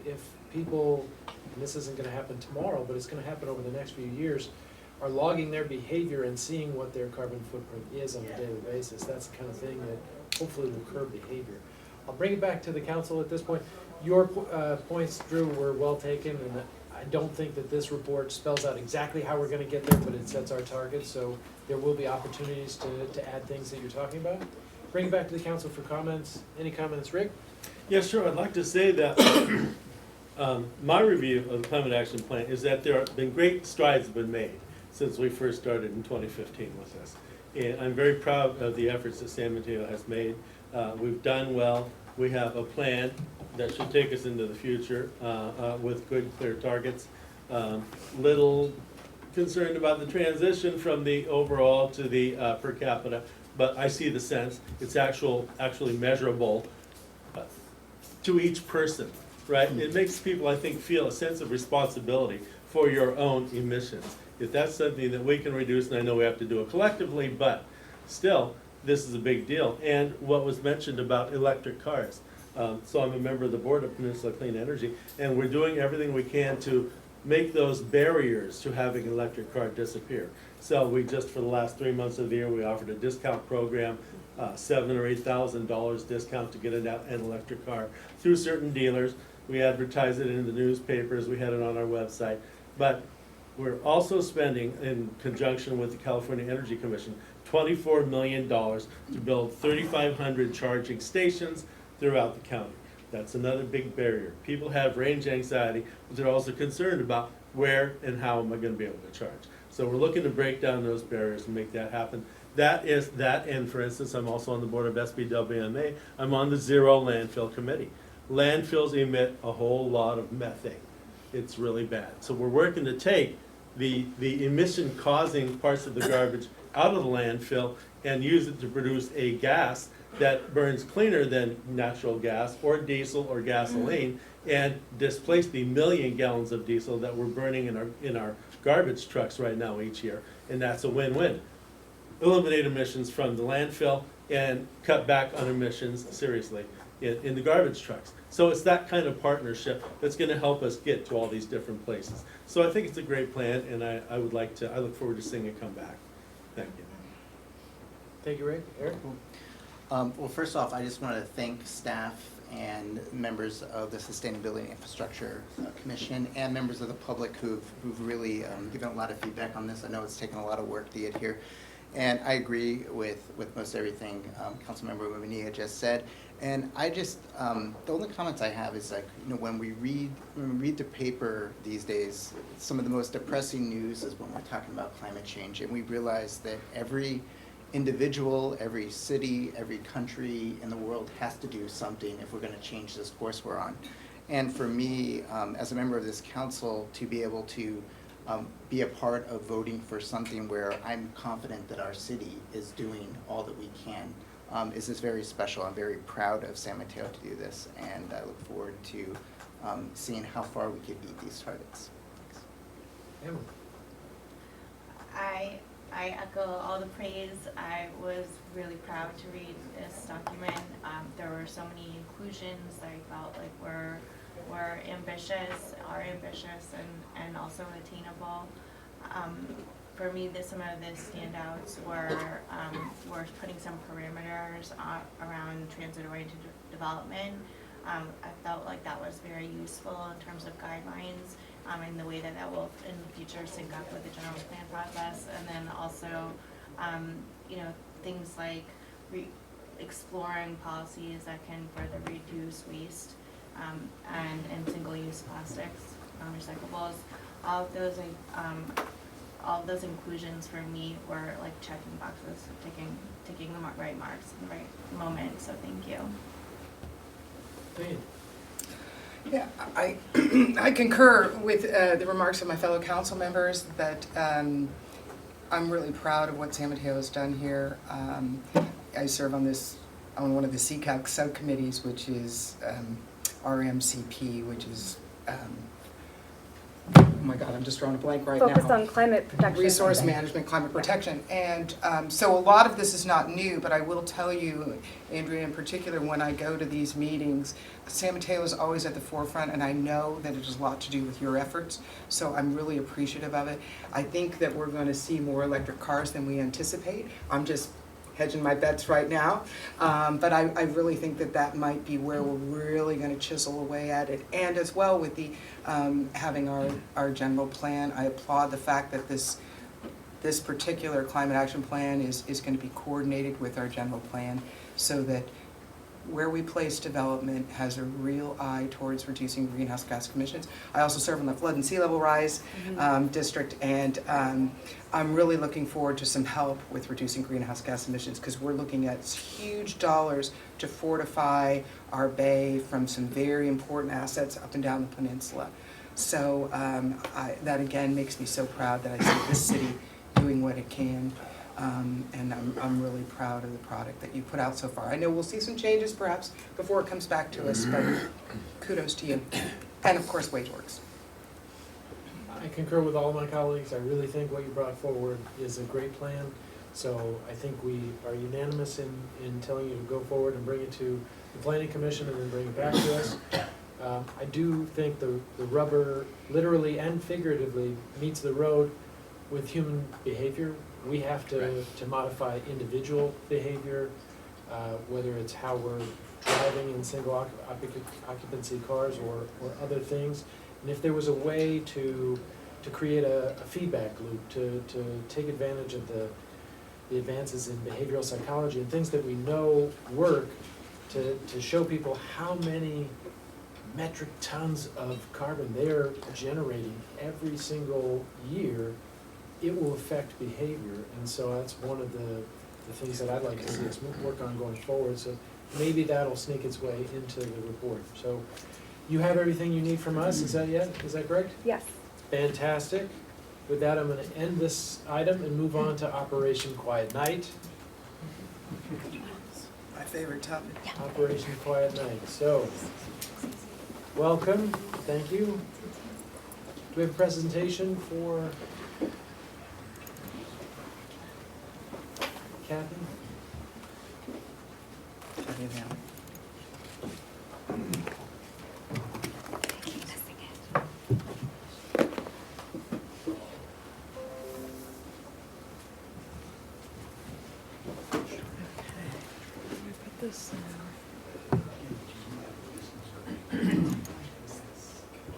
if people, and this isn't going to happen tomorrow, but it's going to happen over the next few years, are logging their behavior and seeing what their carbon footprint is on a daily basis. That's the kind of thing that hopefully will curb behavior. I'll bring it back to the council at this point. Your points, Drew, were well taken, and I don't think that this report spells out exactly how we're going to get there, but it sets our targets, so there will be opportunities to add things that you're talking about. Bring it back to the council for comments. Any comments, Rick? Yeah, sure. I'd like to say that my review of the climate action plan is that there have been great strides have been made since we first started in 2015 with this. And I'm very proud of the efforts that San Mateo has made. We've done well. We have a plan that should take us into the future with good, clear targets. Little concerned about the transition from the overall to the per capita, but I see the sense. It's actually measurable to each person, right? It makes people, I think, feel a sense of responsibility for your own emissions. If that's something that we can reduce, and I know we have to do it collectively, but still, this is a big deal. And what was mentioned about electric cars. So I'm a member of the board of Peninsula Clean Energy, and we're doing everything we can to make those barriers to having an electric car disappear. So we just, for the last 3 months of the year, we offered a discount program, $7,000 or $8,000 discount to get an electric car through certain dealers. We advertise it in the newspapers, we had it on our website. But we're also spending, in conjunction with the California Energy Commission, $24 million to build 3,500 charging stations throughout the county. That's another big barrier. People have range anxiety, but they're also concerned about where and how am I gonna be able to charge. So we're looking to break down those barriers and make that happen. That is that, and for instance, I'm also on the board of SBWMA. I'm on the Zero Landfill Committee. Landfills emit a whole lot of methane. It's really bad. So we're working to take the emission-causing parts of the garbage out of the landfill and use it to produce a gas that burns cleaner than natural gas or diesel or gasoline, and displace the 1 million gallons of diesel that we're burning in our garbage trucks right now each year. And that's a win-win. Eliminate emissions from the landfill and cut back on emissions, seriously, in the garbage trucks. So it's that kind of partnership that's gonna help us get to all these different places. So I think it's a great plan, and I look forward to seeing it come back. Thank you. Thank you, Ray. Eric? Well, first off, I just want to thank staff and members of the Sustainability and Infrastructure Commission and members of the public who've really given a lot of feedback on this. I know it's taken a lot of work to get here. And I agree with most everything Councilmember Mania just said. And I just, the only comments I have is like, you know, when we read the paper these days, some of the most depressing news is when we're talking about climate change. And we realize that every individual, every city, every country in the world has to do something if we're going to change this course we're on. And for me, as a member of this council, to be able to be a part of voting for something where I'm confident that our city is doing all that we can is just very special. I'm very proud of San Mateo to do this, and I look forward to seeing how far we can meet these targets. Emma? I echo all the praise. I was really proud to read this document. There were so many inclusions that I felt like were ambitious, are ambitious, and also attainable. For me, some of the standouts were putting some parameters around transit-oriented development. I felt like that was very useful in terms of guidelines, in the way that will in the future sync up with the general plan process. And then also, you know, things like exploring policies that can further reduce waste and single-use plastics, recyclables. All of those inclusions for me were like checking boxes, ticking the right marks in the right moment. So thank you. Dane? Yeah, I concur with the remarks of my fellow council members that I'm really proud of what San Mateo has done here. I serve on one of the CCAC subcommittees, which is RMCP, which is oh my God, I'm just drawing a blank right now. Focused on climate protection. Resource management, climate protection. And so a lot of this is not new, but I will tell you, Andrea in particular, when I go to these meetings, San Mateo is always at the forefront, and I know that it has a lot to do with your efforts, so I'm really appreciative of it. I think that we're going to see more electric cars than we anticipate. I'm just hedging my bets right now, but I really think that might be where we're really going to chisel away at it. And as well with the having our general plan, I applaud the fact that this particular climate action plan is going to be coordinated with our general plan, so that where we place development has a real eye towards reducing greenhouse gas emissions. I also serve on the flood and sea level rise district, and I'm really looking forward to some help with reducing greenhouse gas emissions, because we're looking at huge dollars to fortify our bay from some very important assets up and down the peninsula. So that again makes me so proud that I see this city doing what it can. And I'm really proud of the product that you put out so far. I know we'll see some changes perhaps before it comes back to us, but kudos to you. And of course, WageWorks. I concur with all of my colleagues. I really think what you brought forward is a great plan. So I think we are unanimous in telling you to go forward and bring it to the Planning Commission and then bring it back to us. I do think the rubber, literally and figuratively, meets the road with human behavior. We have to modify individual behavior, whether it's how we're driving in single occupancy cars or other things. And if there was a way to create a feedback loop, to take advantage of the advances in behavioral psychology and things that we know work, to show people how many metric tons of carbon they're generating every single year, it will affect behavior. And so that's one of the things that I'd like to see us work on going forward. So maybe that'll sneak its way into the report. So you have everything you need from us, is that correct? Yes. Fantastic. With that, I'm gonna end this item and move on to Operation Quiet Night. My favorite topic. Operation Quiet Night. So, welcome, thank you. Do we have a presentation for Kathy?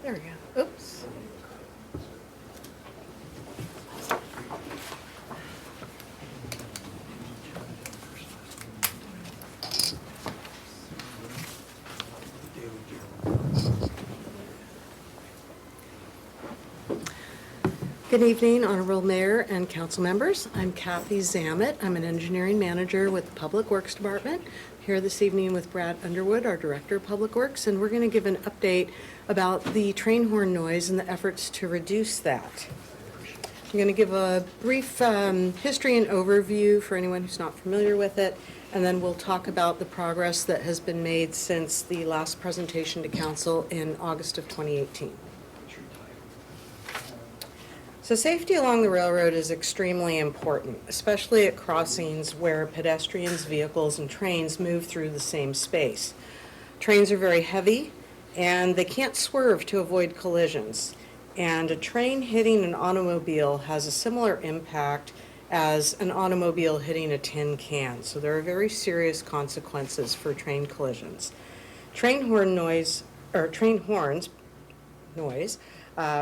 There we go. Oops. Good evening, Honorable Mayor and council members. I'm Kathy Zammit. I'm an engineering manager with the Public Works Department. Here this evening with Brad Underwood, our Director of Public Works, and we're going to give an update about the train horn noise and the efforts to reduce that. I'm going to give a brief history and overview for anyone who's not familiar with it, and then we'll talk about the progress that has been made since the last presentation to council in August of 2018. So safety along the railroad is extremely important, especially at crossings where pedestrians, vehicles, and trains move through the same space. Trains are very heavy, and they can't swerve to avoid collisions. And a train hitting an automobile has a similar impact as an automobile hitting a tin can. So there are very serious consequences for train collisions. Train horns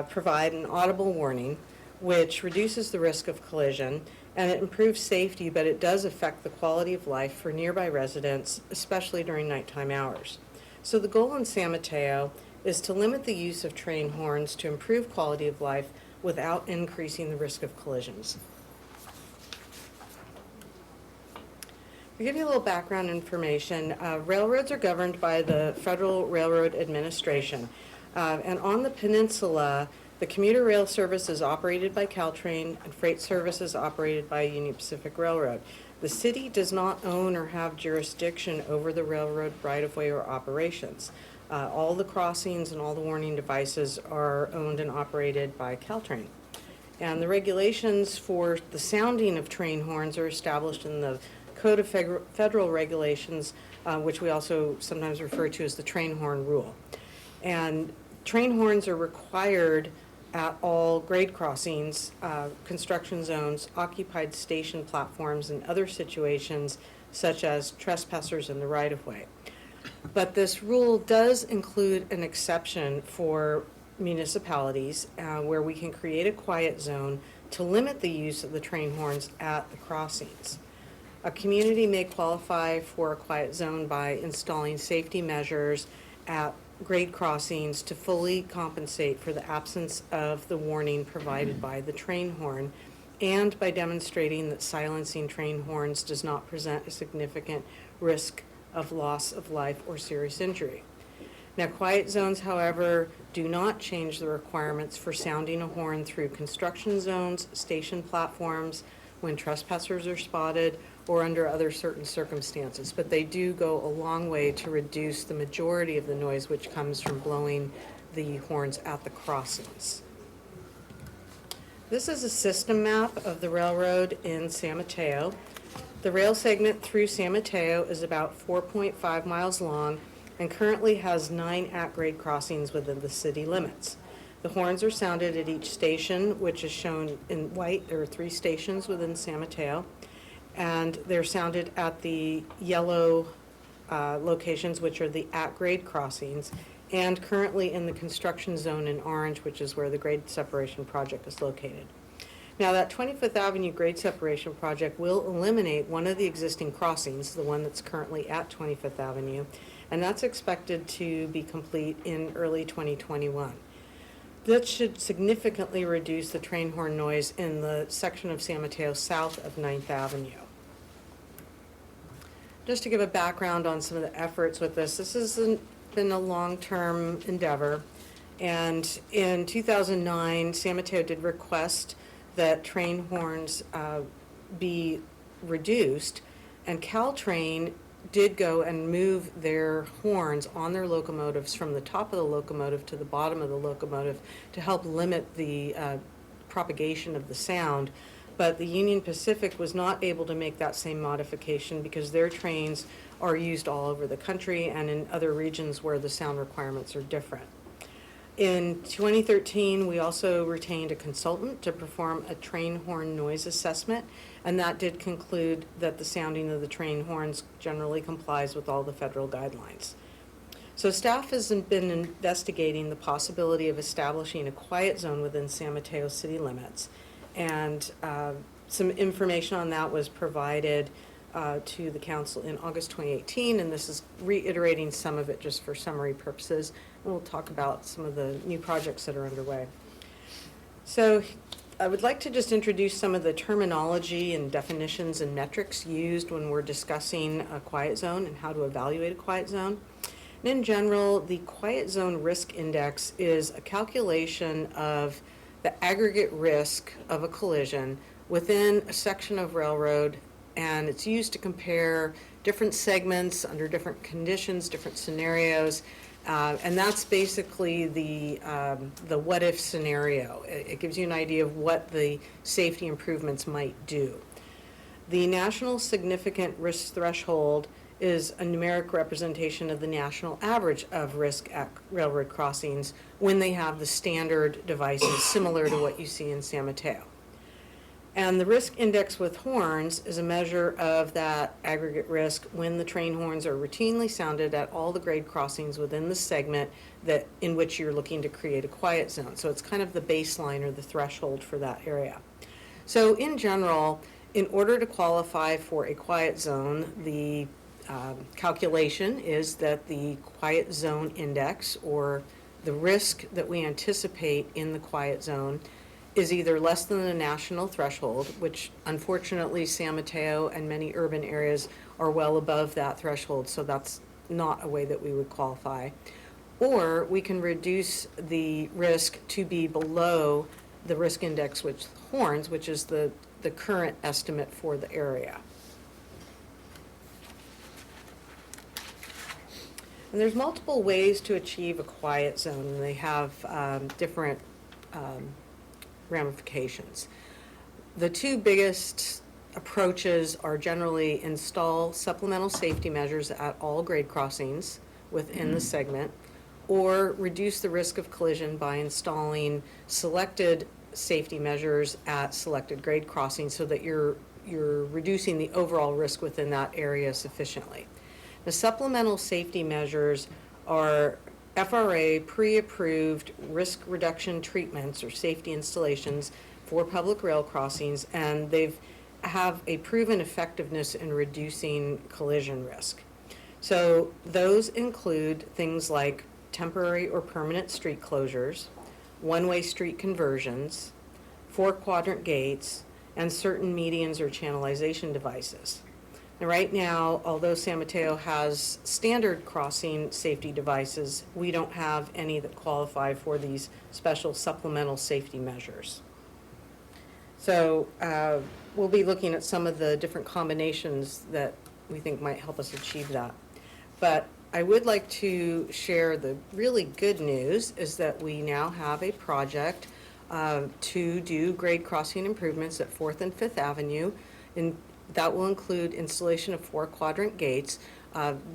provide an audible warning which reduces the risk of collision, and it improves safety, but it does affect the quality of life for nearby residents, especially during nighttime hours. So the goal in San Mateo is to limit the use of train horns to improve quality of life without increasing the risk of collisions. To give you a little background information, railroads are governed by the Federal Railroad Administration, and on the peninsula, the commuter rail service is operated by Caltrain, and freight service is operated by Union Pacific Railroad. The city does not own or have jurisdiction over the railroad right-of-way or operations. All the crossings and all the warning devices are owned and operated by Caltrain. And the regulations for the sounding of train horns are established in the Code of Federal Regulations, which we also sometimes refer to as the train horn rule. And train horns are required at all grade crossings, construction zones, occupied station platforms, and other situations such as trespassers in the right-of-way. But this rule does include an exception for municipalities where we can create a quiet zone to limit the use of the train horns at the crossings. A community may qualify for a quiet zone by installing safety measures at grade crossings to fully compensate for the absence of the warning provided by the train horn, and by demonstrating that silencing train horns does not present a significant risk of loss of life or serious injury. Now, quiet zones, however, do not change the requirements for sounding a horn through construction zones, station platforms, when trespassers are spotted, or under other certain circumstances, but they do go a long way to reduce the majority of the noise which comes from blowing the horns at the crossings. This is a system map of the railroad in San Mateo. The rail segment through San Mateo is about 4.5 miles long and currently has 9 at-grade crossings within the city limits. The horns are sounded at each station, which is shown in white. There are 3 stations within San Mateo, and they're sounded at the yellow locations, which are the at-grade crossings, and currently in the construction zone in orange, which is where the grade separation project is located. Now, that 25th Avenue grade separation project will eliminate one of the existing crossings, the one that's currently at 25th Avenue, and that's expected to be complete in early 2021. That should significantly reduce the train horn noise in the section of San Mateo south of 9th Avenue. Just to give a background on some of the efforts with this has been a long-term endeavor. And in 2009, San Mateo did request that train horns be reduced, and Caltrain did go and move their horns on their locomotives from the top of the locomotive to the bottom of the locomotive to help limit the propagation of the sound. But the Union Pacific was not able to make that same modification because their trains are used all over the country and in other regions where the sound requirements are different. In 2013, we also retained a consultant to perform a train horn noise assessment, and that did conclude that the sounding of the train horns generally complies with all the federal guidelines. So staff has been investigating the possibility of establishing a quiet zone within San Mateo city limits, and some information on that was provided to the council in August 2018, and this is reiterating some of it just for summary purposes. And we'll talk about some of the new projects that are underway. So I would like to just introduce some of the terminology and definitions and metrics used when we're discussing a quiet zone and how to evaluate a quiet zone. And in general, the quiet zone risk index is a calculation of the aggregate risk of a collision within a section of railroad, and it's used to compare different segments under different conditions, different scenarios, and that's basically the what-if scenario. It gives you an idea of what the safety improvements might do. The National Significant Risk Threshold is a numeric representation of the national average of risk at railroad crossings when they have the standard devices similar to what you see in San Mateo. And the risk index with horns is a measure of that aggregate risk when the train horns are routinely sounded at all the grade crossings within the segment that in which you're looking to create a quiet zone. So it's kind of the baseline or the threshold for that area. So in general, in order to qualify for a quiet zone, the calculation is that the quiet zone index, or the risk that we anticipate in the quiet zone, is either less than the national threshold, which unfortunately San Mateo and many urban areas are well above that threshold, so that's not a way that we would qualify. Or we can reduce the risk to be below the risk index with horns, which is the current estimate for the area. And there's multiple ways to achieve a quiet zone, and they have different ramifications. The two biggest approaches are generally install supplemental safety measures at all grade crossings within the segment, or reduce the risk of collision by installing selected safety measures at selected grade crossings so that you're reducing the overall risk within that area sufficiently. The supplemental safety measures are FRA pre-approved risk reduction treatments or safety installations for public rail crossings, and they have a proven effectiveness in reducing collision risk. So those include things like temporary or permanent street closures, one-way street conversions, 4-quadrant gates, and certain medians or channelization devices. And right now, although San Mateo has standard crossing safety devices, we don't have any that qualify for these special supplemental safety measures. So we'll be looking at some of the different combinations that we think might help us achieve that. But I would like to share the really good news is that we now have a project to do grade crossing improvements at 4th and 5th Avenue. That will include installation of 4-quadrant gates.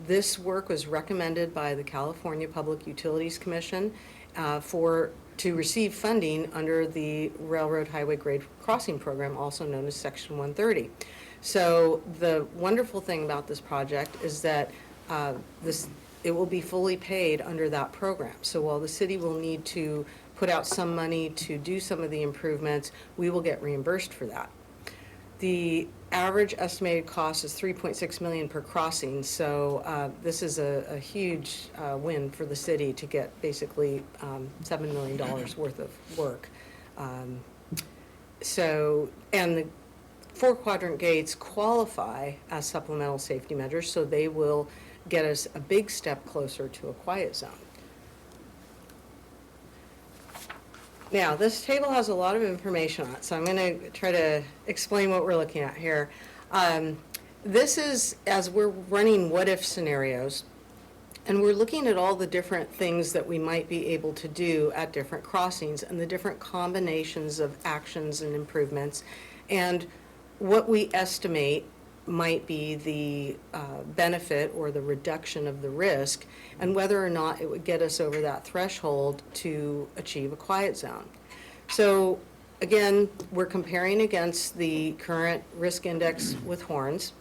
This work was recommended by the California Public Utilities Commission to receive funding under the Railroad Highway Grade Crossing Program, also known as Section 130. So the wonderful thing about this project is that it will be fully paid under that program. So while the city will need to put out some money to do some of the improvements, we will get reimbursed for that. The average estimated cost is $3.6 million per crossing, so this is a huge win for the city to get basically $7 million worth of work. And the 4-quadrant gates qualify as supplemental safety measures, so they will get us a big step closer to a quiet zone. Now, this table has a lot of information on it, so I'm going to try to explain what we're looking at here. This is as we're running what-if scenarios, and we're looking at all the different things that we might be able to do at different crossings and the different combinations of actions and improvements, and what we estimate might be the benefit or the reduction of the risk, and whether or not it would get us over that threshold to achieve a quiet zone. So again, we're comparing against the current risk index with horns.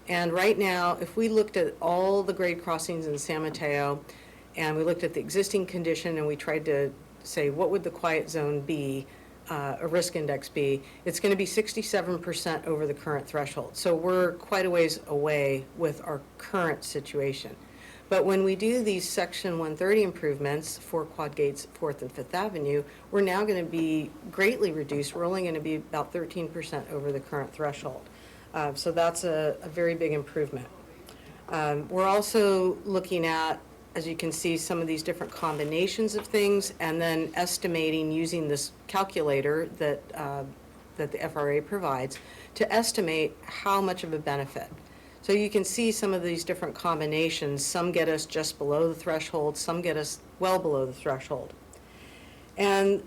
And right now, if we looked at all the grade crossings in San Mateo, and we looked at the existing condition, and we tried to say, what would the quiet zone be, a risk index be, it's going to be 67% over the current threshold. So we're quite a ways away with our current situation. But when we do these Section 130 improvements for quad gates, 4th and 5th Avenue, we're now going to be greatly reduced. We're only going to be about 13% over the current threshold. So that's a very big improvement. We're also looking at, as you can see, some of these different combinations of things, and then estimating using this calculator that the FRA provides to estimate how much of a benefit. So you can see some of these different combinations. Some get us just below the threshold, some get us well below the threshold. And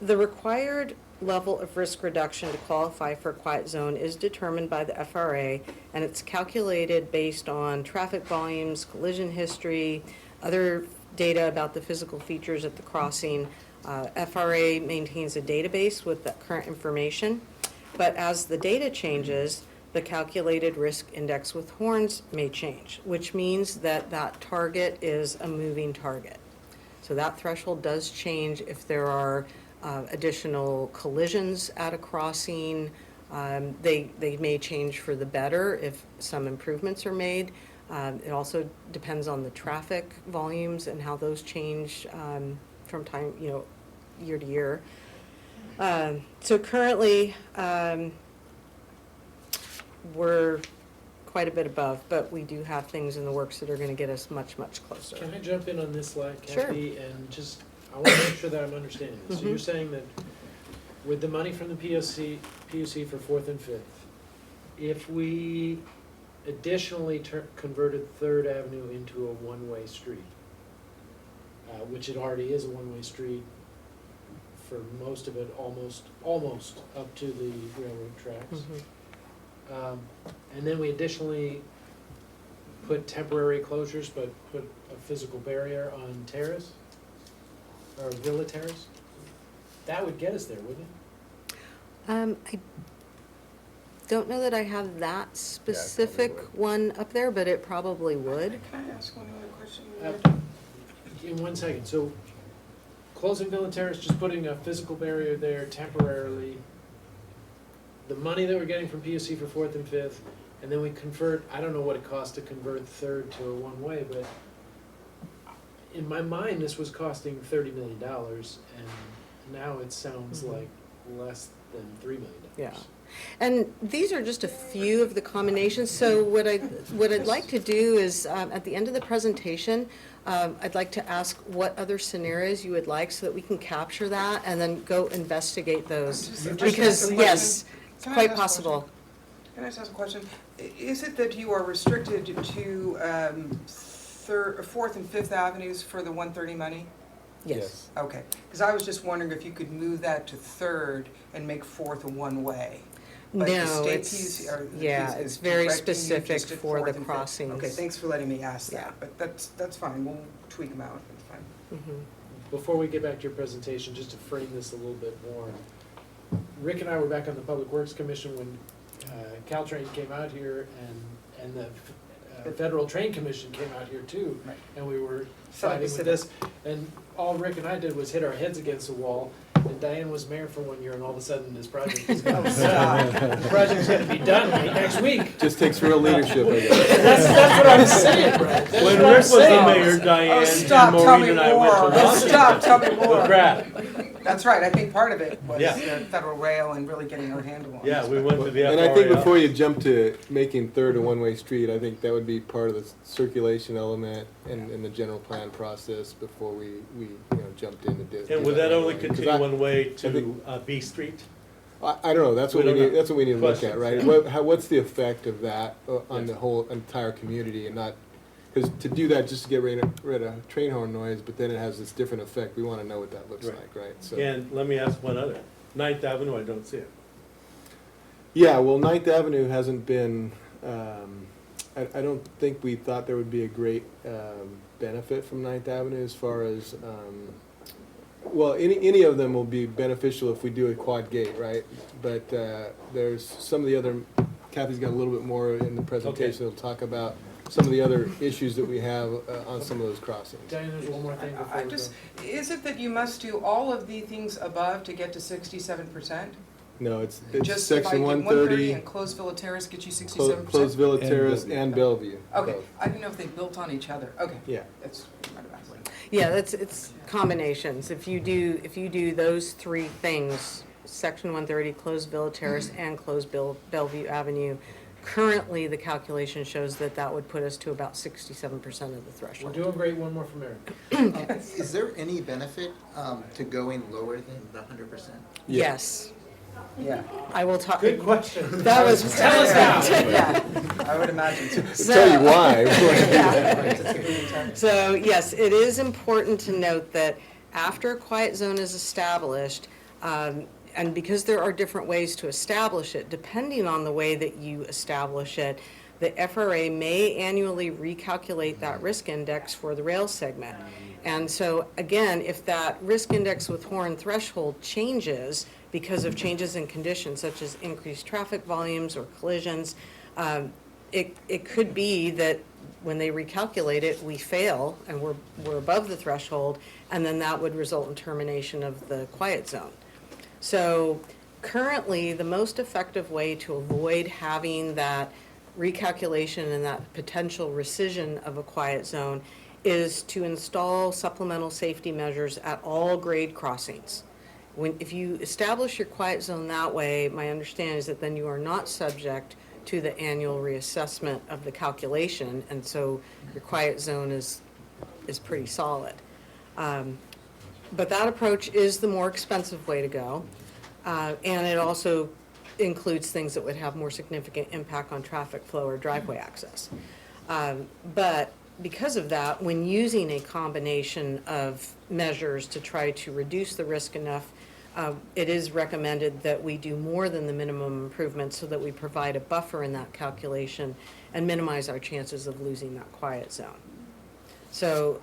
the required level of risk reduction to qualify for a quiet zone is determined by the FRA, and it's calculated based on traffic volumes, collision history, other data about the physical features at the crossing. FRA maintains a database with that current information, but as the data changes, the calculated risk index with horns may change, which means that that target is a moving target. So that threshold does change if there are additional collisions at a crossing. They may change for the better if some improvements are made. It also depends on the traffic volumes and how those change from time, year to year. So currently, we're quite a bit above, but we do have things in the works that are going to get us much, much closer. Can I jump in on this slide, Sure. Kathy, and just, I want to make sure that I'm understanding this. So you're saying that with the money from the PUC for 4th and 5th, if we additionally converted 3rd Avenue into a one-way street, which it already is a one-way street for most of it, almost up to the railroad tracks, and then we additionally put temporary closures, but put a physical barrier on Terrace, or Villa Terrace, that would get us there, wouldn't it? I don't know that I have that specific one up there, but it probably would. Can I ask one other question? In 1 second, so closing Villa Terrace, just putting a physical barrier there temporarily, the money that we're getting from PUC for 4th and 5th, and then we convert, I don't know what it costs to convert 3rd to a one-way, but in my mind, this was costing $30 million, and now it sounds like less than $3 million. Yeah. And these are just a few of the combinations. So what I'd like to do is, at the end of the presentation, I'd like to ask what other scenarios you would like so that we can capture that and then go investigate those. Because, yes, it's quite possible. Can I just ask a question? Is it that you are restricted to 4th and 5th Avenues for the 130 money? Yes. Okay, because I was just wondering if you could move that to 3rd and make 4th a one-way. But the No, state it's, PUC or the yeah, PUC it's is very directing you specific just at for 4th the and 5th. crossings. Okay, thanks for letting me ask Yeah. that, but that's fine, we'll tweak them out, that's fine. Before we get back to your presentation, just to frame this a little bit more, Rick and I were back on the Public Works Commission when Caltrain came out here and the the Federal Train Commission came out here too, Right. and we were Southern fighting with Pacific. this. And all Rick and I did was hit our heads against the wall, and Diane was mayor for 1 year, and all of a sudden this project is going. The project's gonna be done like next week. Just takes real leadership, I guess. That's what I'm saying, Brad. That's When what I'm Rick was the saying. mayor, Oh, Diane stop, and tell Maureen me and I went to more. Washington. Stop, tell me With more. Brad. That's right, I think part of it was Yeah. the Federal Rail and really getting our handle on it. Yeah, we went to the FRA. And I think before you jump to making Third a one-way street, I think that would be part of the circulation element and the general plan process before we jumped into this. And would that only continue one way to think- B Street? I don't know, that's what We we don't need, know. that's what we need to look at, Questions. right? What's the effect of that on the whole entire community and not, because to do that just to get rid of train horn noise, but then it has this different effect, we want to know what that looks Right. like, right? So. And let me ask one other. 9th Avenue, I don't see it. Yeah, well, Ninth Avenue hasn't been, I don't think we thought there would be a great benefit from Ninth Avenue as far as, well, any of them will be beneficial if we do a quad gate, right? But there's some of the other, Kathy's got a little bit more in the presentation, it'll talk about some of the other issues that we have on some of those crossings. Diane, there's one more thing before I we go. just, is it that you must do all of the things above to get to 67%? No, it's Just if I section did 130, and closed Villa Terrace get you 67%? Closed Villa Terrace and Bellevue. Okay, both. I didn't know if they built on each other, okay. Yeah. That's what I'm asking. Yeah, it's combinations. If you do those three things, Section 130, closed Villa Terrace, and closed Bellevue Avenue, currently the calculation shows that would put us to about 67% of the We're threshold. doing great, one more from Eric. Is there any benefit to going lower than the 100%? Yes, Yeah, I will talk. Good question. That was. Tell us how. yeah, I would imagine so. I'll tell you why. Yeah. So, yes, it is important to note that after a quiet zone is established, and because there are different ways to establish it, depending on the way that you establish it, the FRA may annually recalculate that risk index for the rail segment. And so, again, if that risk index with horn threshold changes because of changes in conditions such as increased traffic volumes or collisions, it could be that when they recalculate it, we fail and we're above the threshold, and then that would result in termination of the quiet zone. So currently, the most effective way to avoid having that recalculation and that potential rescission of a quiet zone is to install supplemental safety measures at all grade crossings. If you establish your quiet zone that way, my understanding is that then you are not subject to the annual reassessment of the calculation, and so your quiet zone is pretty solid. But that approach is the more expensive way to go, and it also includes things that would have more significant impact on traffic flow or driveway access. But because of that, when using a combination of measures to try to reduce the risk enough, it is recommended that we do more than the minimum improvements so that we provide a buffer in that calculation and minimize our chances of losing that quiet zone. So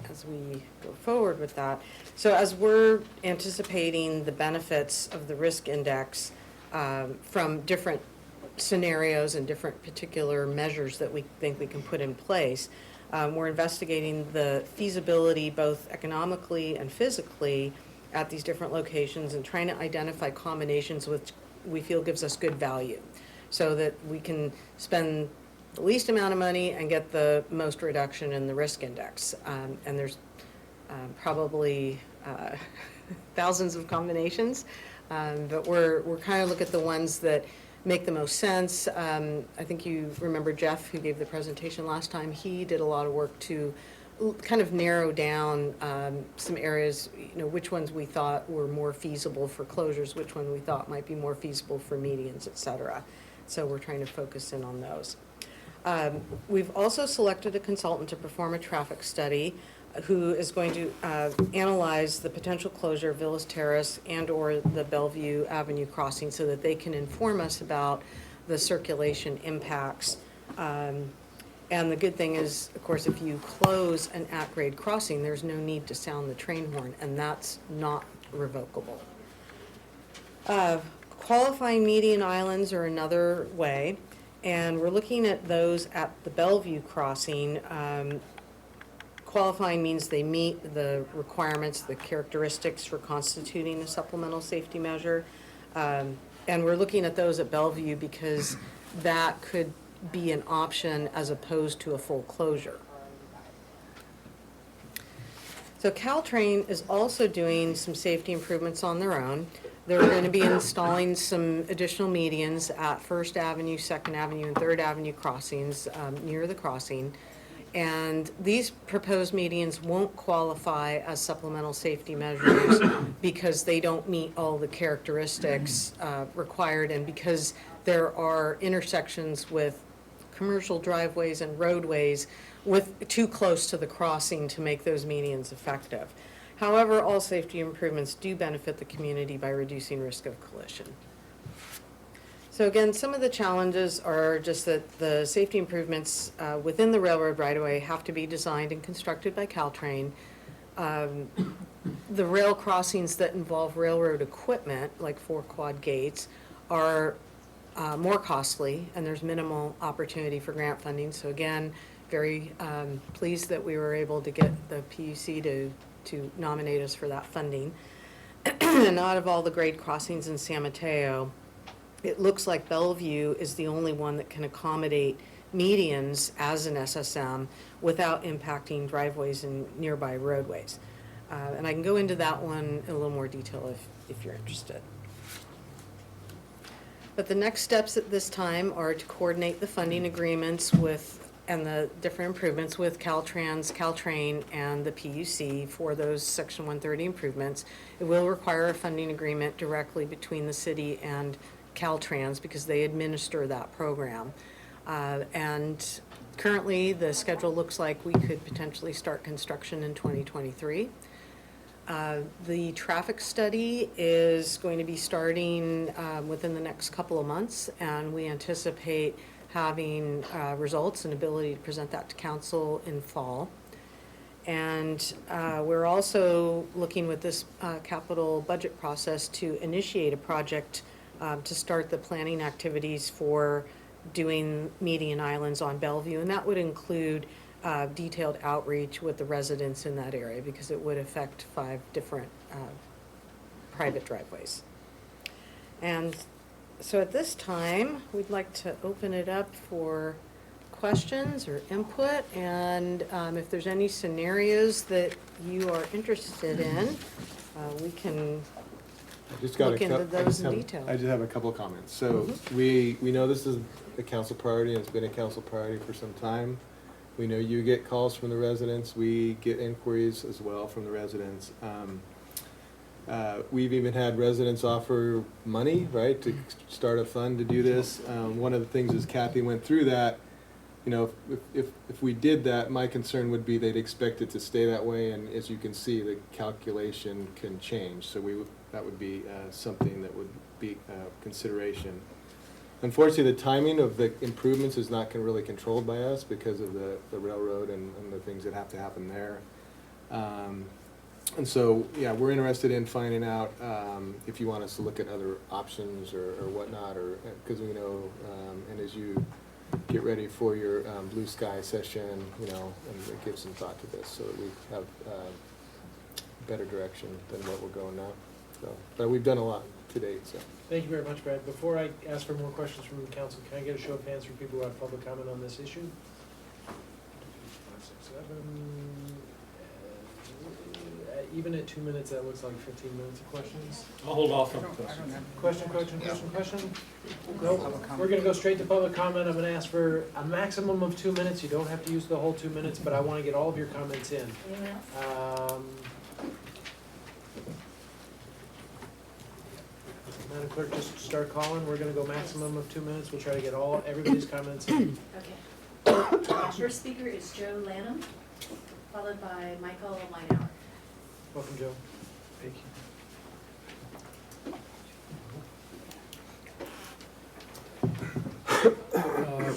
as we go forward with that, so as we're anticipating the benefits of the risk index from different scenarios and different particular measures that we think we can put in place, we're investigating the feasibility both economically and physically at these different locations and trying to identify combinations which we feel gives us good value so that we can spend the least amount of money and get the most reduction in the risk index. And there's probably thousands of combinations, but we're kind of look at the ones that make the most sense. I think you remember Jeff, who gave the presentation last time. He did a lot of work to kind of narrow down some areas, which ones we thought were more feasible for closures, which one we thought might be more feasible for medians, et cetera. So we're trying to focus in on those. We've also selected a consultant to perform a traffic study who is going to analyze the potential closure of Villas Terrace and or the Bellevue Avenue crossing so that they can inform us about the circulation impacts. And the good thing is, of course, if you close an at-grade crossing, there's no need to sound the train horn, and that's not revocable. Qualifying median islands are another way. And we're looking at those at the Bellevue crossing. Qualifying means they meet the requirements, the characteristics for constituting a supplemental safety measure. And we're looking at those at Bellevue because that could be an option as opposed to a full closure. So Caltrain is also doing some safety improvements on their own. They're going to be installing some additional medians at First Avenue, Second Avenue, and Third Avenue crossings near the crossing. And these proposed medians won't qualify as supplemental safety measures because they don't meet all the characteristics required, and because there are intersections with commercial driveways and roadways with too close to the crossing to make those medians effective. However, all safety improvements do benefit the community by reducing risk of collision. So again, some of the challenges are just that the safety improvements within the railroad right-of-way have to be designed and constructed by Caltrain. The rail crossings that involve railroad equipment, like 4 quad gates, are more costly, and there's minimal opportunity for grant funding. So again, very pleased that we were able to get the PUC to nominate us for that funding. And out of all the grade crossings in San Mateo, it looks like Bellevue is the only one that can accommodate medians as an SSM without impacting driveways and nearby roadways. And I can go into that one in a little more detail if you're interested. But the next steps at this time are to coordinate the funding agreements and the different improvements with Caltrain, and the PUC for those Section 130 improvements. It will require a funding agreement directly between the city and Caltrans because they administer that program. And currently, the schedule looks like we could potentially start construction in 2023. The traffic study is going to be starting within the next couple of months, and we anticipate having results and ability to present that to council in fall. And we're also looking with this capital budget process to initiate a project to start the planning activities for doing median islands on Bellevue, and that would include detailed outreach with the residents in that area because it would affect 5 different private driveways. And so at this time, we'd like to open it up for questions or input, and if there's any scenarios that you are interested in, we can look into those in detail. I just have a couple of comments. So we know this is a council priority, and it's been a council priority for some time. We know you get calls from the residents. We get inquiries as well from the residents. We've even had residents offer money, right, to start a fund to do this. One of the things is Kathy went through that. You know, if we did that, my concern would be they'd expect it to stay that way, and as you can see, the calculation can change. So that would be something that would be consideration. Unfortunately, the timing of the improvements is not really controlled by us because of the railroad and the things that have to happen there. And so, yeah, we're interested in finding out if you want us to look at other options or whatnot, or because we know, and as you get ready for your blue sky session, you know, and give some thought to this so that we have better direction than what we're going now. So, but we've done a lot to date, so. Thank you very much, Brad. Before I ask for more questions from the council, can I get a show of hands for people who have public comment on this issue? 5, 6, 7. Even at 2 minutes, that looks like 15 minutes of questions. I'll hold off on I don't questions. have- Question? No, we're gonna go straight to public comment. I'm gonna ask for a maximum of 2 minutes. You don't have to use the whole 2 minutes, but I wanna get all of your comments in. Anyone else? Madam Clerk, just start calling. We're gonna go maximum of 2 minutes. We'll try to get everybody's comments in. Okay. First speaker is Joe Lanham, followed by Michael Weinauer. Welcome, Joe. Thank you.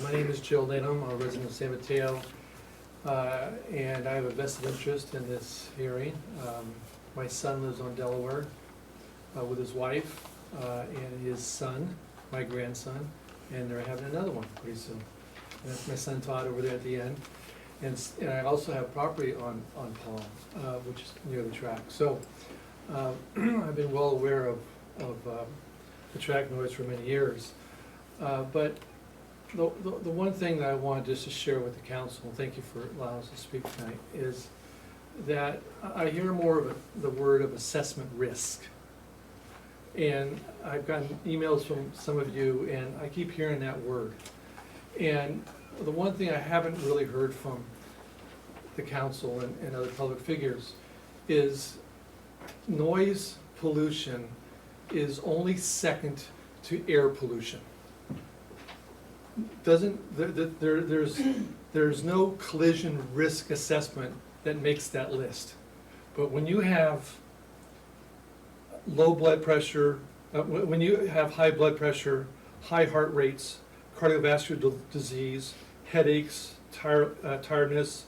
My name is Joe Lanham, a resident of San Mateo, and I have a vested interest in this hearing. My son lives on Delaware with his wife and his son, my grandson, and they're having another one pretty soon. And that's my son Todd over there at the end. And I also have property on Palm, which is near the track. So I've been well aware of the track noise for many years. But the one thing that I wanted just to share with the council, and thank you for allowing us to speak tonight, is that I hear more of the word of assessment risk. And I've gotten emails from some of you, and I keep hearing that word. And the one thing I haven't really heard from the council and other public figures is noise pollution is only second to air pollution. There's no collision risk assessment that makes that list. But when you have low blood pressure, when you have high blood pressure, high heart rates, cardiovascular disease, headaches, tiredness,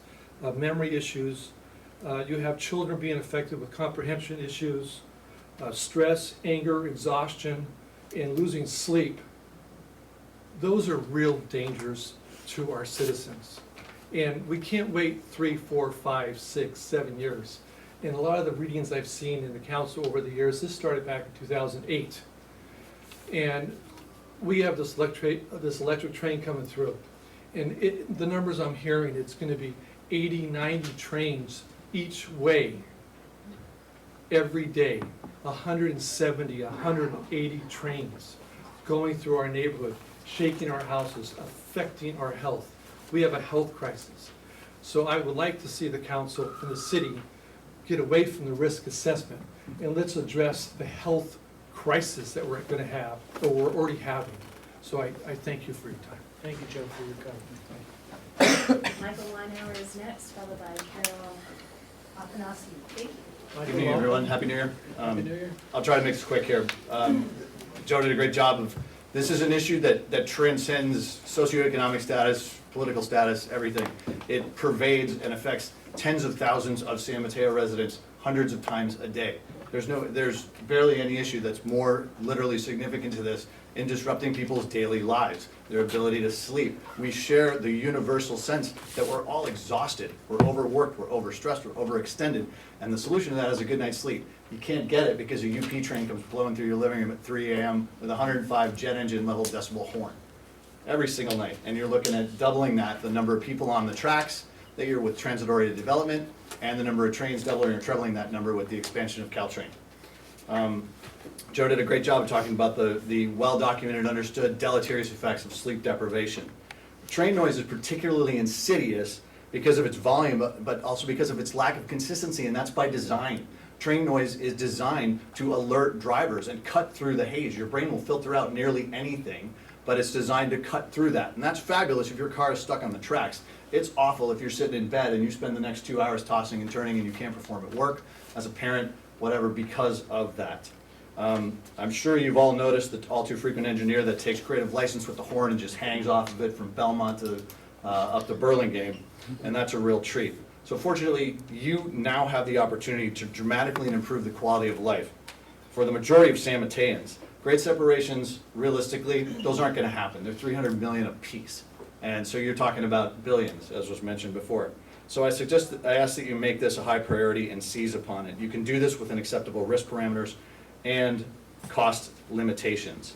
memory issues, you have children being affected with comprehension issues, stress, anger, exhaustion, and losing sleep, those are real dangers to our citizens. And we can't wait 3, 4, 5, 6, 7 years. And a lot of the readings I've seen in the council over the years, this started back in 2008. And we have this electric train coming through. And the numbers I'm hearing, it's gonna be 80, 90 trains each way every day. 170, 180 trains going through our neighborhood, shaking our houses, affecting our health. We have a health crisis. So I would like to see the council and the city get away from the risk assessment, and let's address the health crisis that we're gonna have, or we're already having. So I thank you for your time. Thank you, Joe, for your comment. Michael Weinauer is next, followed by Carol Afanasi. Thank you. Michael, Good evening, welcome. everyone. Happy New Year. Happy New Year. I'll try to make this quick here. Joe did a great job of, this is an issue that transcends socioeconomic status, political status, everything. It pervades and affects tens of thousands of San Mateo residents hundreds of times a day. There's barely any issue that's more literally significant to this in disrupting people's daily lives, their ability to sleep. We share the universal sense that we're all exhausted, we're overworked, we're overstressed, we're overextended, and the solution to that is a good night's sleep. You can't get it because a UP train comes blowing through your living room at 3 a.m. with a 105 jet engine level decibel horn every single night. And you're looking at doubling that, the number of people on the tracks that you're with transit-oriented development, and the number of trains, doubling or trebling that number with the expansion of Caltrain. Joe did a great job of talking about the well-documented, understood deleterious effects of sleep deprivation. Train noise is particularly insidious because of its volume, but also because of its lack of consistency, and that's by design. Train noise is designed to alert drivers and cut through the haze. Your brain will filter out nearly anything, but it's designed to cut through that. And that's fabulous if your car is stuck on the tracks. It's awful if you're sitting in bed and you spend the next 2 hours tossing and turning and you can't perform at work, as a parent, whatever, because of that. I'm sure you've all noticed the all too frequent engineer that takes creative license with the horn and just hangs off of it from Belmont to up to Burlingame, and that's a real treat. So fortunately, you now have the opportunity to dramatically improve the quality of life for the majority of San Mateans. Grade separations, realistically, those aren't going to happen. They're 300 million apiece, and so you're talking about billions, as was mentioned before. So I ask that you make this a high priority and seize upon it. You can do this within acceptable risk parameters and cost limitations.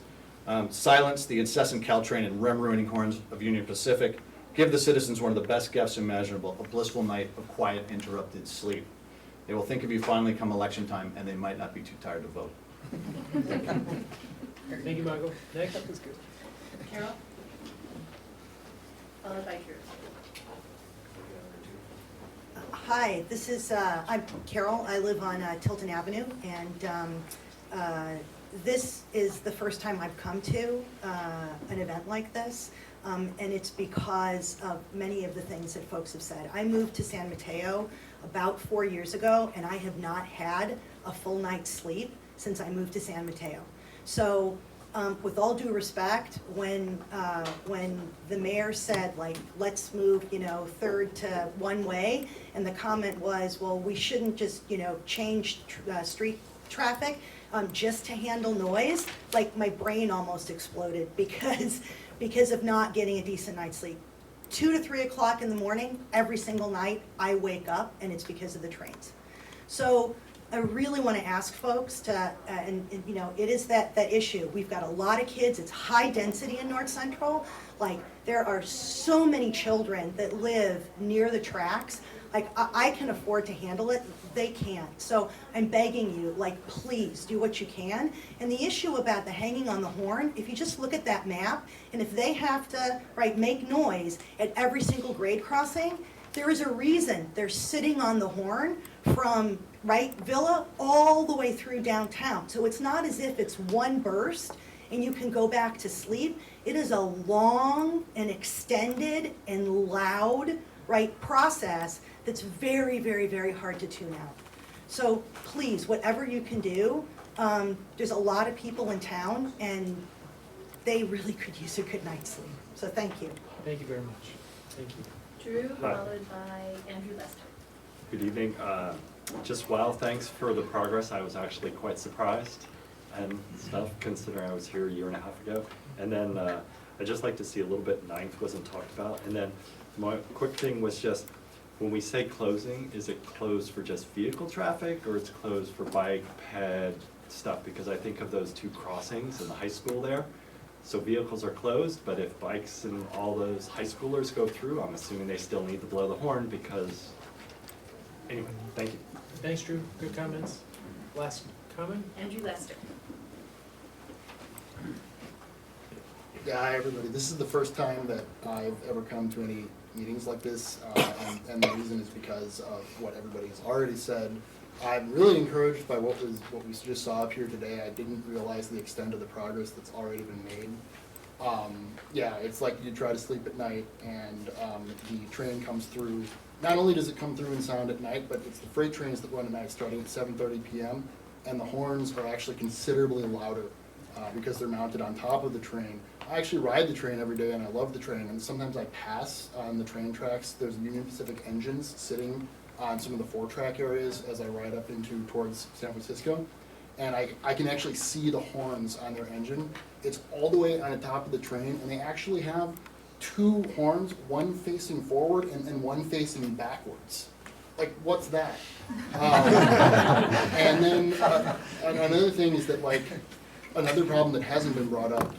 Silence the incessant Caltrain and REM-ruining horns of Union Pacific. Give the citizens one of the best gifts imaginable, a blissful night of quiet, interrupted sleep. They will think of you finally come election time, and they might not be too tired to vote. Thank you, Michael. Next. Carol? Followed by Carol. Hi, this is, I'm Carol. I live on Tilton Avenue, and this is the first time I've come to an event like this, and it's because of many of the things that folks have said. I moved to San Mateo about 4 years ago, and I have not had a full night's sleep since I moved to San Mateo. So with all due respect, when the mayor said, like, let's move, third to one way, and the comment was, well, we shouldn't just, change street traffic. just to handle noise, like my brain almost exploded because of not getting a decent night's sleep. 2 to 3 o'clock in the morning, every single night, I wake up, and it's because of the trains. So I really want to ask folks to, and you know, it is that issue. We've got a lot of kids. It's high density in North Central. Like, there are so many children that live near the tracks. Like, I can afford to handle it. They can't. So I'm begging you, like, please do what you can. And the issue about the hanging on the horn, if you just look at that map, and if they have to, right, make noise at every single grade crossing, there is a reason they're sitting on the horn from, right, Villa all the way through downtown. So it's not as if it's one burst and you can go back to sleep. It is a long and extended and loud, right, process that's very, very, very hard to tune out. So please, whatever you can do, there's a lot of people in town and they really could use a good night's sleep. So thank you. Thank you very much. Thank you. Drew, Hi. followed by Andrew Lester. Good evening. Just wow, thanks for the progress. I was actually quite surprised and stuff, considering I was here a year and a half ago. And then I'd just like to see a little bit, Ninth wasn't talked about. And then my quick thing was just, when we say closing, is it closed for just vehicle traffic or it's closed for bike, ped, stuff? Because I think of those two crossings in the high school there. So vehicles are closed, but if bikes and all those high schoolers go through, I'm assuming they still need to blow the horn because, anyway, thank you. Thanks, Drew. Good comments. Last comment? Andrew Lester. Yeah, hi everybody. This is the first time that I've ever come to any meetings like this, and the reason is because of what everybody's already said. I'm really encouraged by what we just saw up here today. I didn't realize the extent of the progress that's already been made. Yeah, it's like you try to sleep at night and the train comes through. Not only does it come through in sound at night, but it's the freight trains that run at night starting at 7:30 p.m. and the horns are actually considerably louder because they're mounted on top of the train. I actually ride the train every day and I love the train, and sometimes I pass on the train tracks. There's Union Pacific engines sitting on some of the 4-track areas as I ride up towards San Francisco. And I can actually see the horns on their engine. It's all the way on the top of the train, and they actually have 2 horns, one facing forward and one facing backwards. Like, what's that? And then another thing is that, like, another problem that hasn't been brought up,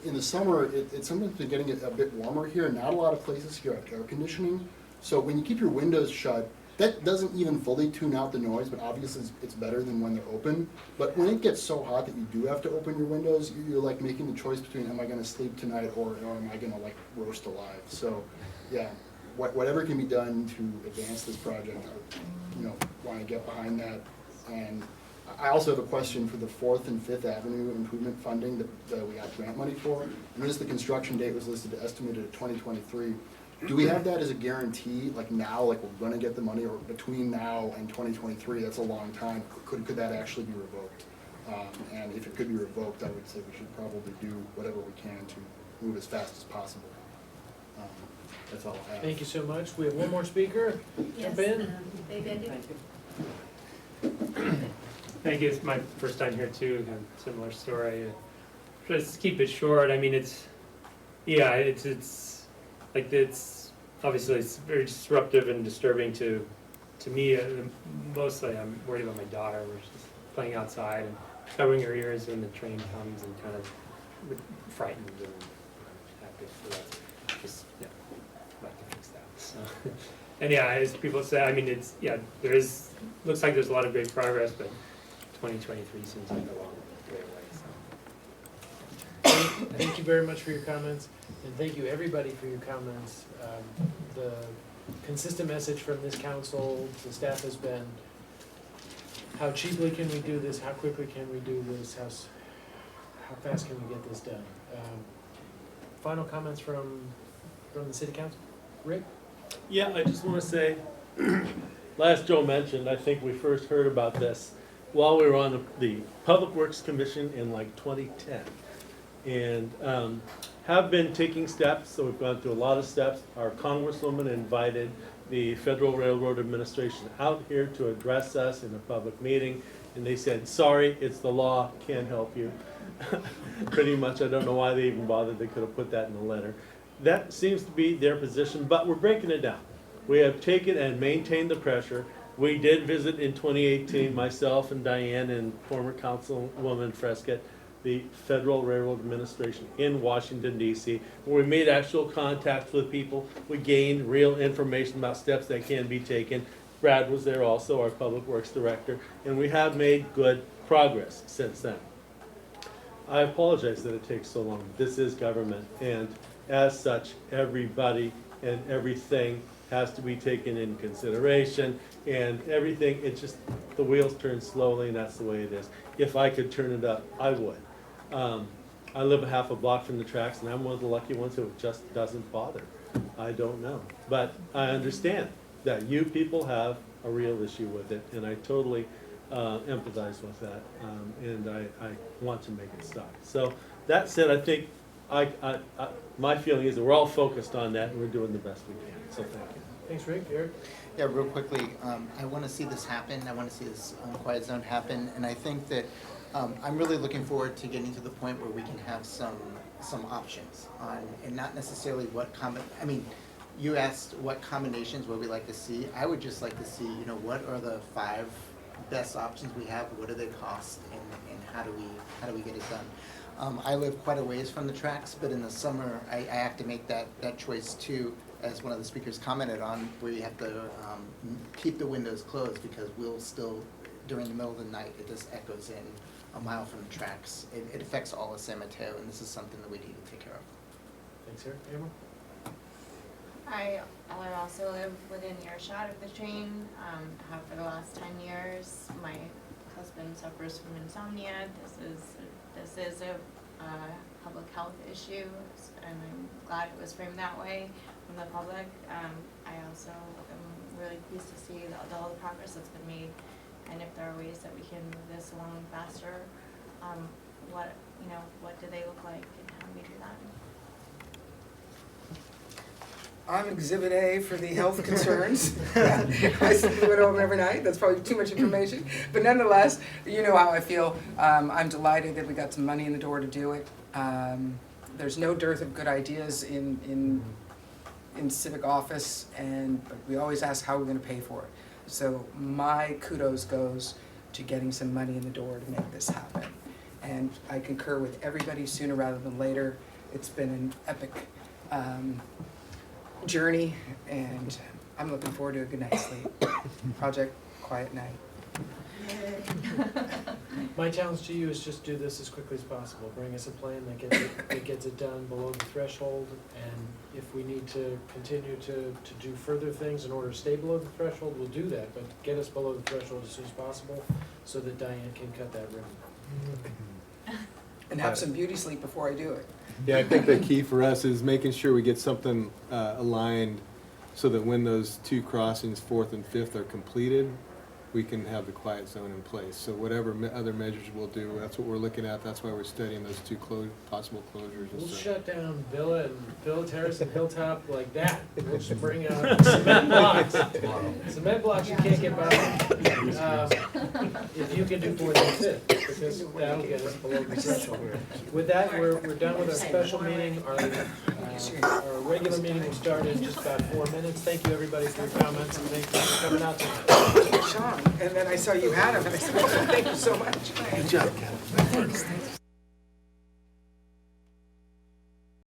in the summer, it's sometimes been getting a bit warmer here, and not a lot of places here have air conditioning. So when you keep your windows shut, that doesn't even fully tune out the noise, but obviously it's better than when they're open. But when it gets so hot that you do have to open your windows, you're like making the choice between, am I gonna sleep tonight or am I gonna like roast alive? So yeah, whatever can be done to advance this project, I wanna get behind that. And I also have a question for the 4th and 5th Avenue improvement funding that we got grant money for. I noticed the construction date was listed estimated at 2023. Do we have that as a guarantee, like now, like we're gonna get the money, or between now and 2023, that's a long time, could that actually be revoked? And if it could be revoked, I would say we should probably do whatever we can to move as fast as possible. That's all I have. Thank you so much. We have one more speaker. Jump in. Dave Andy. Thank you. It's my first time here too. Again, similar story. Just keep it short. I mean, it's like obviously it's very disruptive and disturbing to me. Mostly, I'm worried about my daughter. We're just playing outside and covering her ears when the train comes and kind of frightened and happy. So that's just I'd like to fix that. So. And yeah, as people say, I mean, looks like there's a lot of great progress, but 2023 seems like a long way away. So. Thank you very much for your comments, and thank you everybody for your comments. The consistent message from this council to staff has been, how cheaply can we do this, how quickly can we do this, how fast can we get this done? Final comments from the city council? Rick? Yeah, I just want to say, last Joe mentioned, I think we first heard about this while we were on the Public Works Commission in like 2010. And have been taking steps, so we've gone through a lot of steps. Our congresswoman invited the Federal Railroad Administration out here to address us in a public meeting, and they said, sorry, it's the law, can't help you. Pretty much, I don't know why they even bothered, they could have put that in the letter. That seems to be their position, but we're breaking it down. We have taken and maintained the pressure. We did visit in 2018, myself and Diane and former Councilwoman Frescott, the Federal Railroad Administration in Washington, D.C., where we made actual contacts with people. We gained real information about steps that can be taken. Brad was there also, our Public Works Director, and we have made good progress since then. I apologize that it takes so long. This is government, and as such, everybody and everything has to be taken in consideration, and everything, it just, the wheels turn slowly, and that's the way it is. If I could turn it up, I would. I live a half a block from the tracks, and I'm one of the lucky ones who it just doesn't bother. I don't know. But I understand that you people have a real issue with it, and I totally empathize with that, and I want to make it stop. So that said, I think my feeling is that we're all focused on that, and we're doing the best we can. So thank you. Thanks, Rick. Eric? Yeah, real quickly, I want to see this happen. I want to see this quiet zone happen, and I think that I'm really looking forward to getting to the point where we can have some options on, and not necessarily what I mean, you asked what combinations would we like to see. I would just like to see, you know, what are the 5 best options we have, what do they cost, and how do we get it done. I live quite a ways from the tracks, but in the summer I have to make that choice too, as one of the speakers commented on, where you have to keep the windows closed, because we'll still, during the middle of the night, it just echoes in a mile from the tracks. It affects all of San Mateo, and this is something that we need to take care of. Thanks, Eric. Amber? I also live within earshot of the train, have for the last 10 years. My husband suffers from insomnia. This is a public health issue, and I'm glad it was framed that way from the public. I also am really pleased to see all the progress that's been made, and if there are ways that we can move this along faster, what do they look like, and how do we do that? I'm Exhibit A for the health concerns. I simply went over every night. That's probably too much information. But nonetheless, you know how I feel. I'm delighted that we got some money in the door to do it. There's no dearth of good ideas in civic office, but we always ask how we're going to pay for it. So my kudos goes to getting some money in the door to make this happen. And I concur with everybody, sooner rather than later. It's been an epic journey, and I'm looking forward to a good night's sleep. Project Quiet Night. My challenge to you is just do this as quickly as possible. Bring us a plan that gets it done below the threshold, and if we need to continue to do further things in order to stay below the threshold, we'll do that, but get us below the threshold as soon as possible so that Diane can cut that ribbon. And have some beauty sleep before I do it. Yeah, I think the key for us is making sure we get something aligned so that when those 2 crossings, 4th and 5th, are completed, we can have the quiet zone in place. So whatever other measures we'll do, that's what we're looking at. That's why we're studying those 2 possible closures. We'll shut down Villa Terrace and Hilltop like that. We'll just bring out cement blocks. Cement blocks you can't get by. If you can do 4th and 5th, because that'll get us below the threshold. With that, we're done with our special meeting. Our regular meeting will start in just about 4 minutes. Thank you, everybody, for your comments, and thank you for coming out tonight. Sean, and then I saw you had him, and I said, oh, thank you so much. Good job, Kevin.